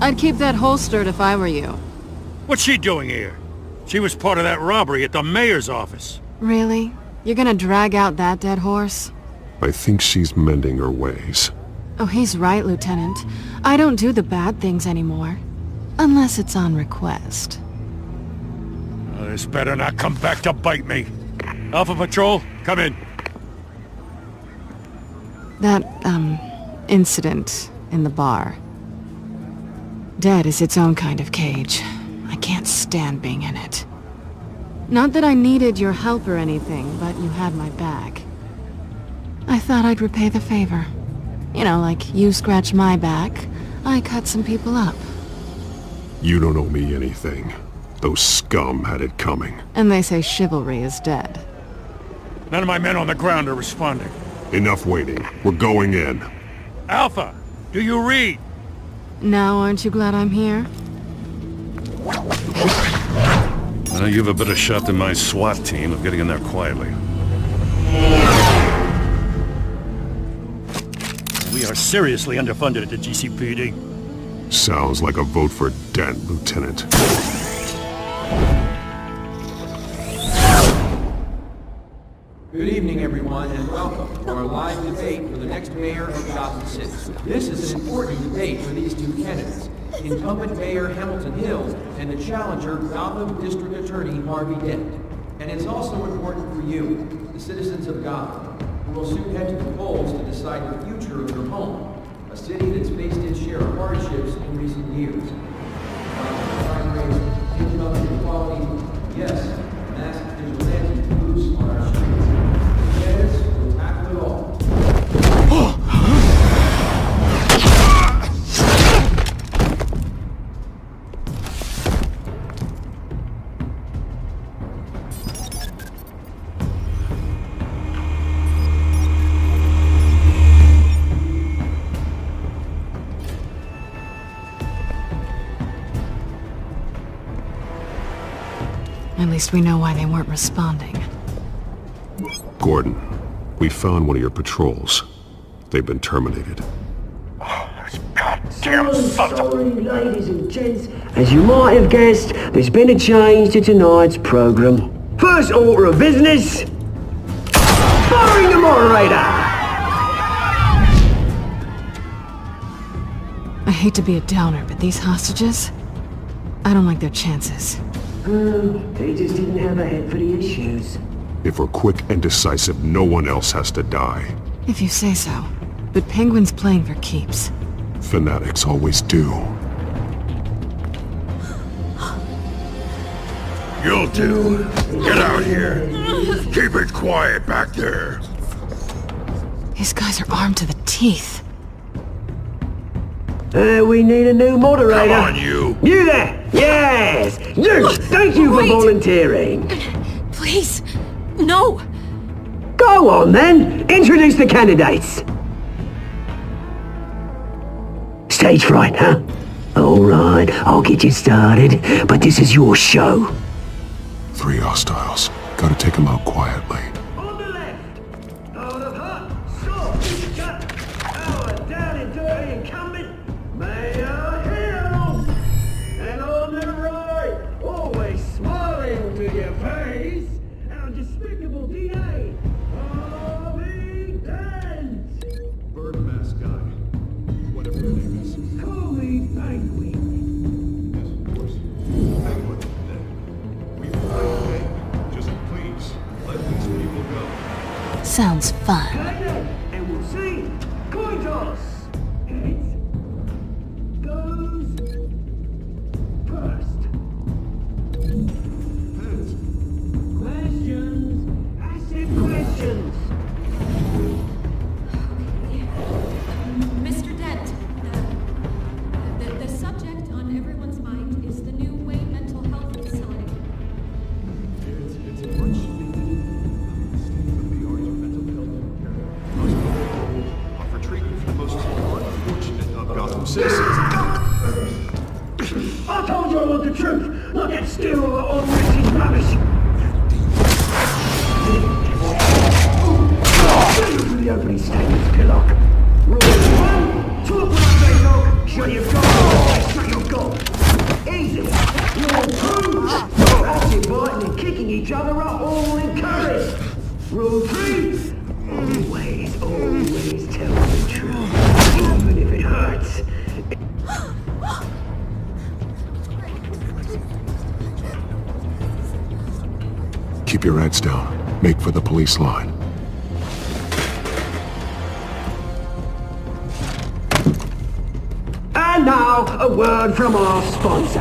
I'd keep that holstered if I were you. What's she doing here? She was part of that robbery at the mayor's office. Really? You're gonna drag out that dead horse? I think she's mending her ways. Oh, he's right, Lieutenant. I don't do the bad things anymore. Unless it's on request. This better not come back to bite me. Alpha Patrol, come in. That, incident in the bar. Dead is its own kind of cage. I can't stand being in it. Not that I needed your help or anything, but you had my back. I thought I'd repay the favor. You know, like you scratch my back, I cut some people up. You don't owe me anything. Those scum had it coming. And they say chivalry is dead. None of my men on the ground are responding. Enough waiting. We're going in. Alpha, do you read? Now aren't you glad I'm here? You have a better shot than my SWAT team of getting in there quietly. We are seriously underfunded at the GCPD. Sounds like a vote for Dent, Lieutenant. Good evening, everyone, and welcome to our live debate for the next mayor of Gotham City. This is an important debate for these two candidates, incumbent Mayor Hamilton Hill and the challenger Gotham District Attorney Harvey Dent. And it's also important for you, the citizens of Gotham, who will soon head to the polls to decide the future of your home, a city that's faced its share of hardships in recent years. Crime rates, income inequality, yes, mass vigilante loose on our streets. Candidates will tackle it all. At least we know why they weren't responding. Gordon, we found one of your patrols. They've been terminated. Damn sorry, ladies and gents. As you might have guessed, there's been a change to tonight's program. First order of business, firing the moderator! I hate to be a downer, but these hostages, I don't like their chances. They just didn't have a head for the issues. If we're quick and decisive, no one else has to die. If you say so. But Penguin's playing for keeps. Fanatics always do. You'll do. Get out here. Keep it quiet back there. These guys are armed to the teeth. We need a new moderator. Come on, you. You there! Yes! You! Thank you for volunteering. Please, no! Go on then! Introduce the candidates. Stage fright, huh? Alright, I'll get you started, but this is your show. 3 hostiles. Gotta take them out quietly. On the left, out of hot, soft, shut, our down and dirty incumbent, Mayor Hill. And on the right, always smiling to your face, our despicable DA, Harvey Dent. Bird mask guy. Whatever your name is. Call me Penguin. Yes, of course. Penguin, then. We will fight, okay? Just please, let these people go. Sounds fun. And we'll see. Coin toss. It goes first. Questions. Ask him questions. Mr. Dent, the subject on everyone's mind is the new Wayne mental health facility. It's a much needed state-of-the-art mental health care hospital. Offer treatment for the most unfortunate of Gotham citizens. I told you I want the truth, not that steal or message rubbish. Thank you for the opening statements, Pillock. Rule 1, talk when I say talk, shut your gob, shut your gob. Easy. Rule 2, that's it, Keep your heads down. Make for the police line. And now, a word from our sponsor.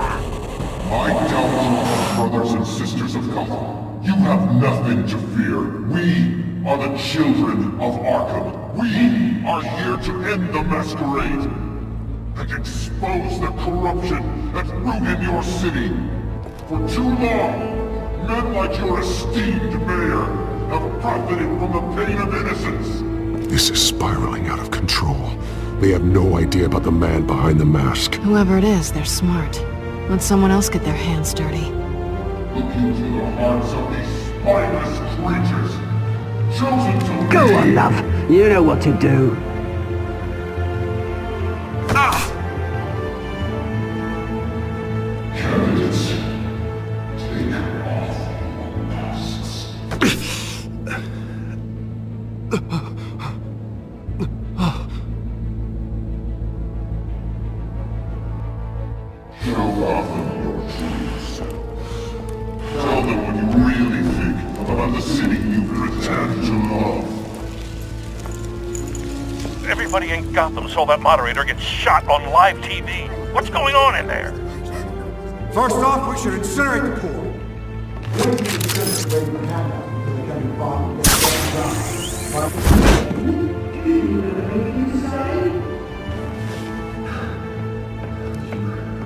My doubtful brothers and sisters of Gotham, you have nothing to fear. We are the children of Arkham. We are here to end the masquerade and expose the corruption that's rooted your city. For too long, men like your esteemed mayor have profited from the pain of innocence. This is spiraling out of control. They have no idea about the man behind the mask. Whoever it is, they're smart. Let someone else get their hands dirty. Look into the hearts of these spineless creatures, chosen to Go on, love. You know what to do. Candidates, take off your masks. Show Gotham your true self. Tell them what you really think about the city you pretend to love. Everybody in Gotham saw that moderator get shot on live TV. What's going on in there? First off, we should incinerate the pool.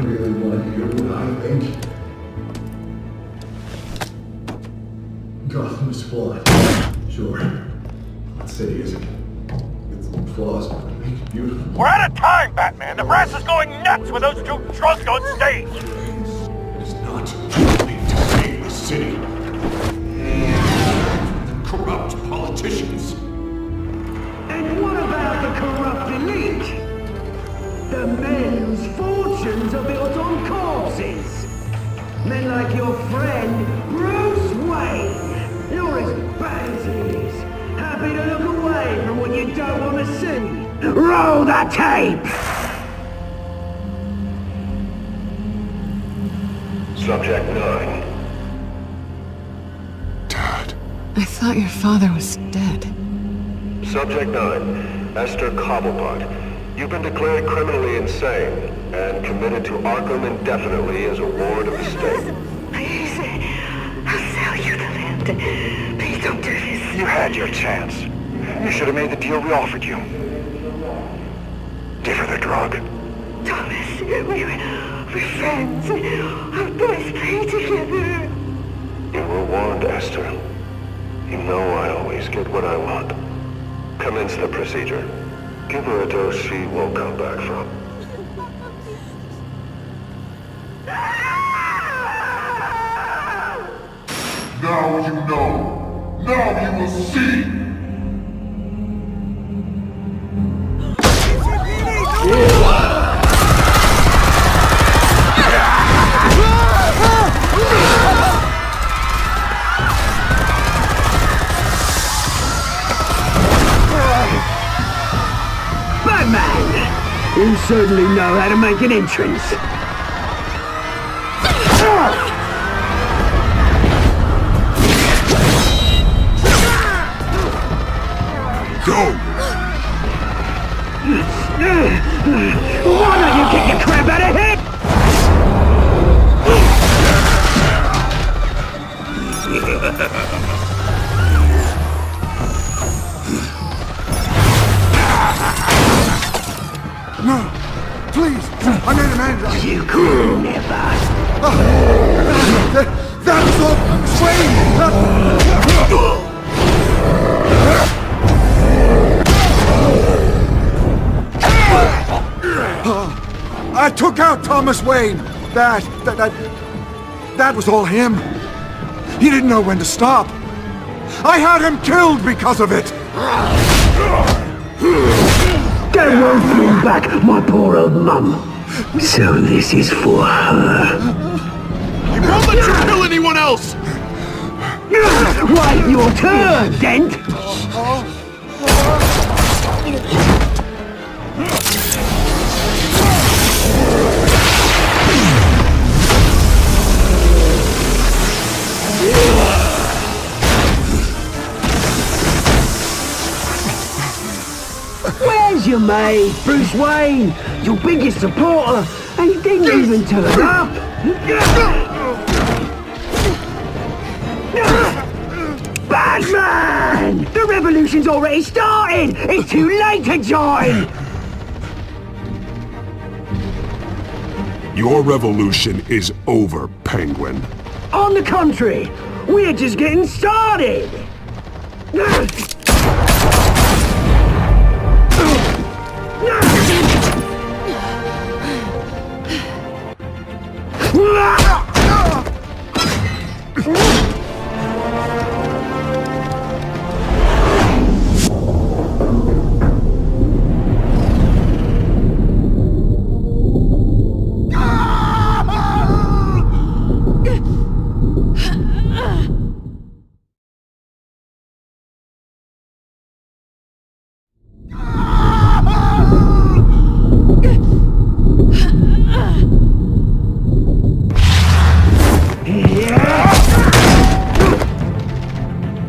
Really want to hear what I think? Gotham is flawed. Sure. That city isn't. It's some flaws, but they make it beautiful. We're out of time, Batman! The brass is going nuts with those two drunks on stage! It's not only to save the city. Corrupt politicians. And what about the corrupt elite? The men whose fortunes are built on corpses. Men like your friend, Bruce Wayne. You're as bad as he is. Happy to look away from what you don't want to see. Roll the tape! Subject 9. I thought your father was dead. Subject 9. Esther Cobblepot. You've been declared criminally insane and committed to Arkham indefinitely as a ward of the state. Please, I'll sell you the land. Please don't do this. You had your chance. You should have made the deal we offered you. Give her the drug. Thomas, we're friends. Our boys play together. You were warned, Esther. You know I always get what I want. Commence the procedure. Give her a dose she won't come back from. Now you know. Now you will see. Batman! You certainly know how to make an entrance. Go! Why don't you kick the crap out of him? No! Please! I made a man! You could never! That was all Swayne! I took out Thomas Wayne! That was all him! He didn't know when to stop! I had him killed because of it! They won't bring back my poor old mum. So this is for her. He won't let you kill anyone else! Right, your turn, Dent! you made, Bruce Wayne, your biggest supporter, and he didn't even turn up. Batman! The revolution's already started! It's too late to join! Your revolution is over, Penguin. On the contrary, we're just getting started!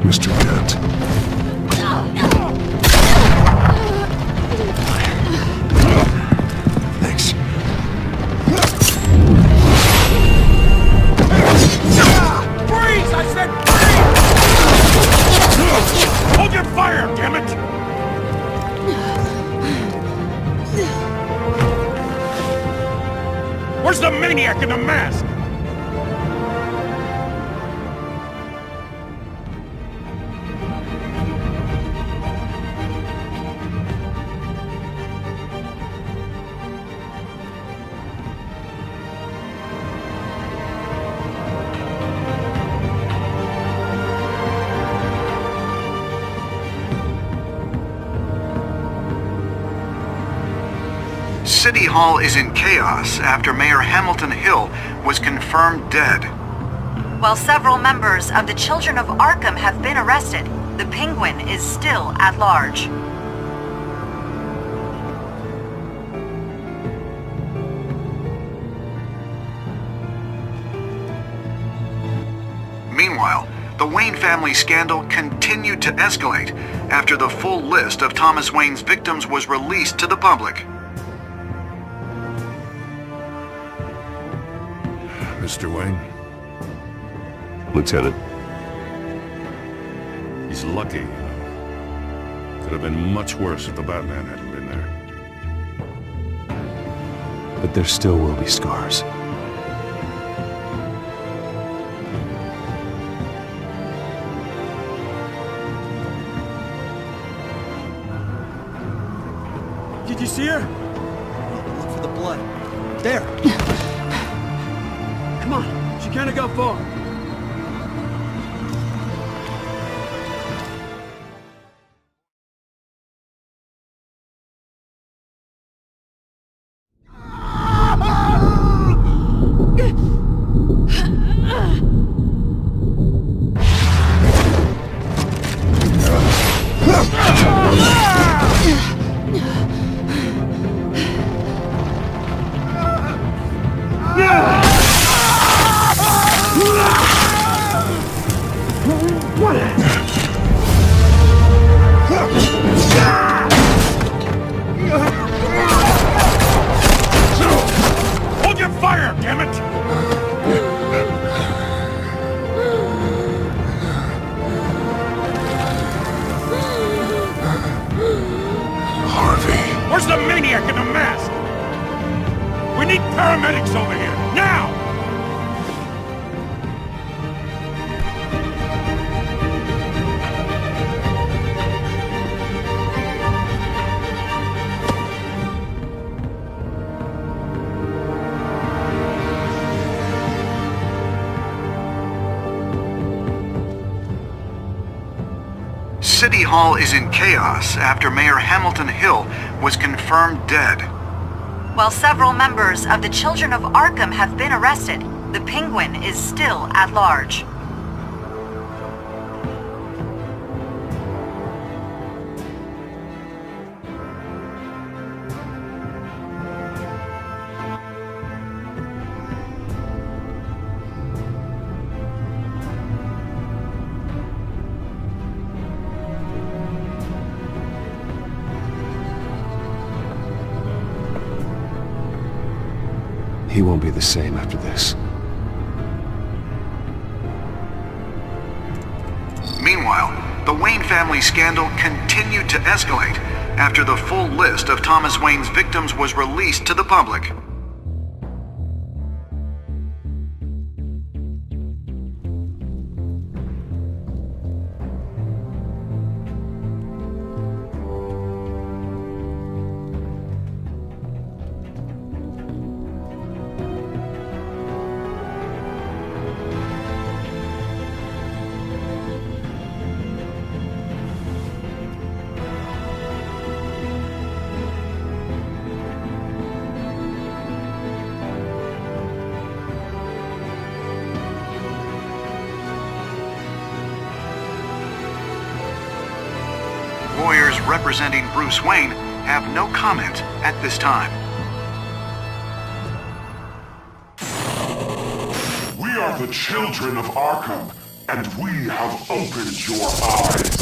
Mr. Dent. Thanks. Freeze! I said freeze! Hold your fire, damn it! Where's the maniac in the mask? City Hall is in chaos after Mayor Hamilton Hill was confirmed dead. While several members of the Children of Arkham have been arrested, the Penguin is still at large. Meanwhile, the Wayne family scandal continued to escalate after the full list of Thomas Wayne's victims was released to the public. Mr. Wayne? Lieutenant. He's lucky. Could have been much worse if the Batman hadn't been there. But there still will be scars. Did you see her? Look for the blood. There. Come on, she can't go far. Hold your fire, damn it! Harvey. Where's the maniac in the mask? We need paramedics over here, now! City Hall is in chaos after Mayor Hamilton Hill was confirmed dead. While several members of the Children of Arkham have been arrested, the Penguin is still at large. He won't be the same after this. Meanwhile, the Wayne family scandal continued to escalate after the full list of Thomas Wayne's victims was released to the public. Lawyers representing Bruce Wayne have no comment at this time. We are the children of Arkham, and we have opened your eyes.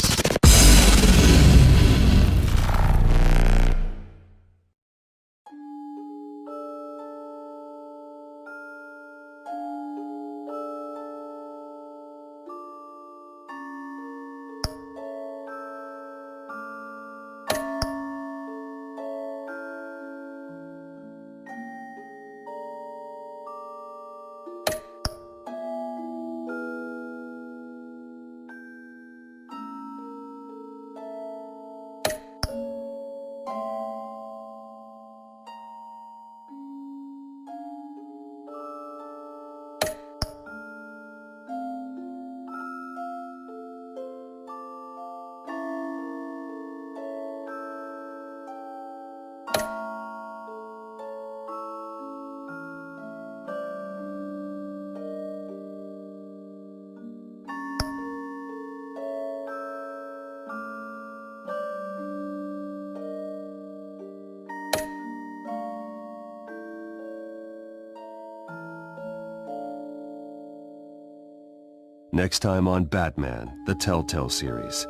Next time on Batman, The Telltale Series.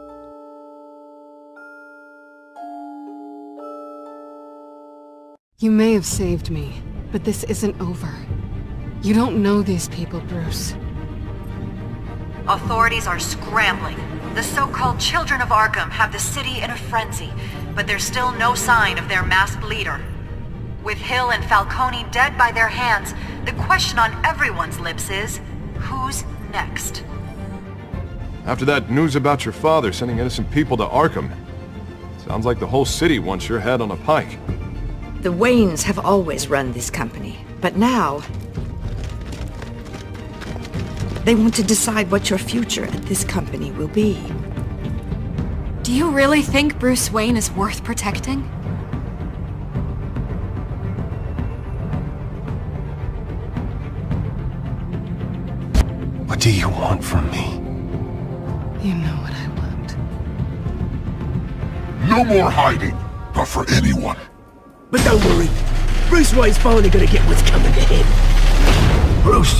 You may have saved me, but this isn't over. You don't know these people, Bruce. Authorities are scrambling. The so-called Children of Arkham have the city in a frenzy, but there's still no sign of their masked leader. With Hill and Falcone dead by their hands, the question on everyone's lips is, who's next? After that news about your father sending innocent people to Arkham, sounds like the whole city wants your head on a pike. The Waynes have always run this company, but now they want to decide what your future at this company will be. Do you really think Bruce Wayne is worth protecting? What do you want from me? You know what I want. No more hiding, not for anyone. But don't worry, Bruce Wayne's finally gonna get what's coming to him. Bruce,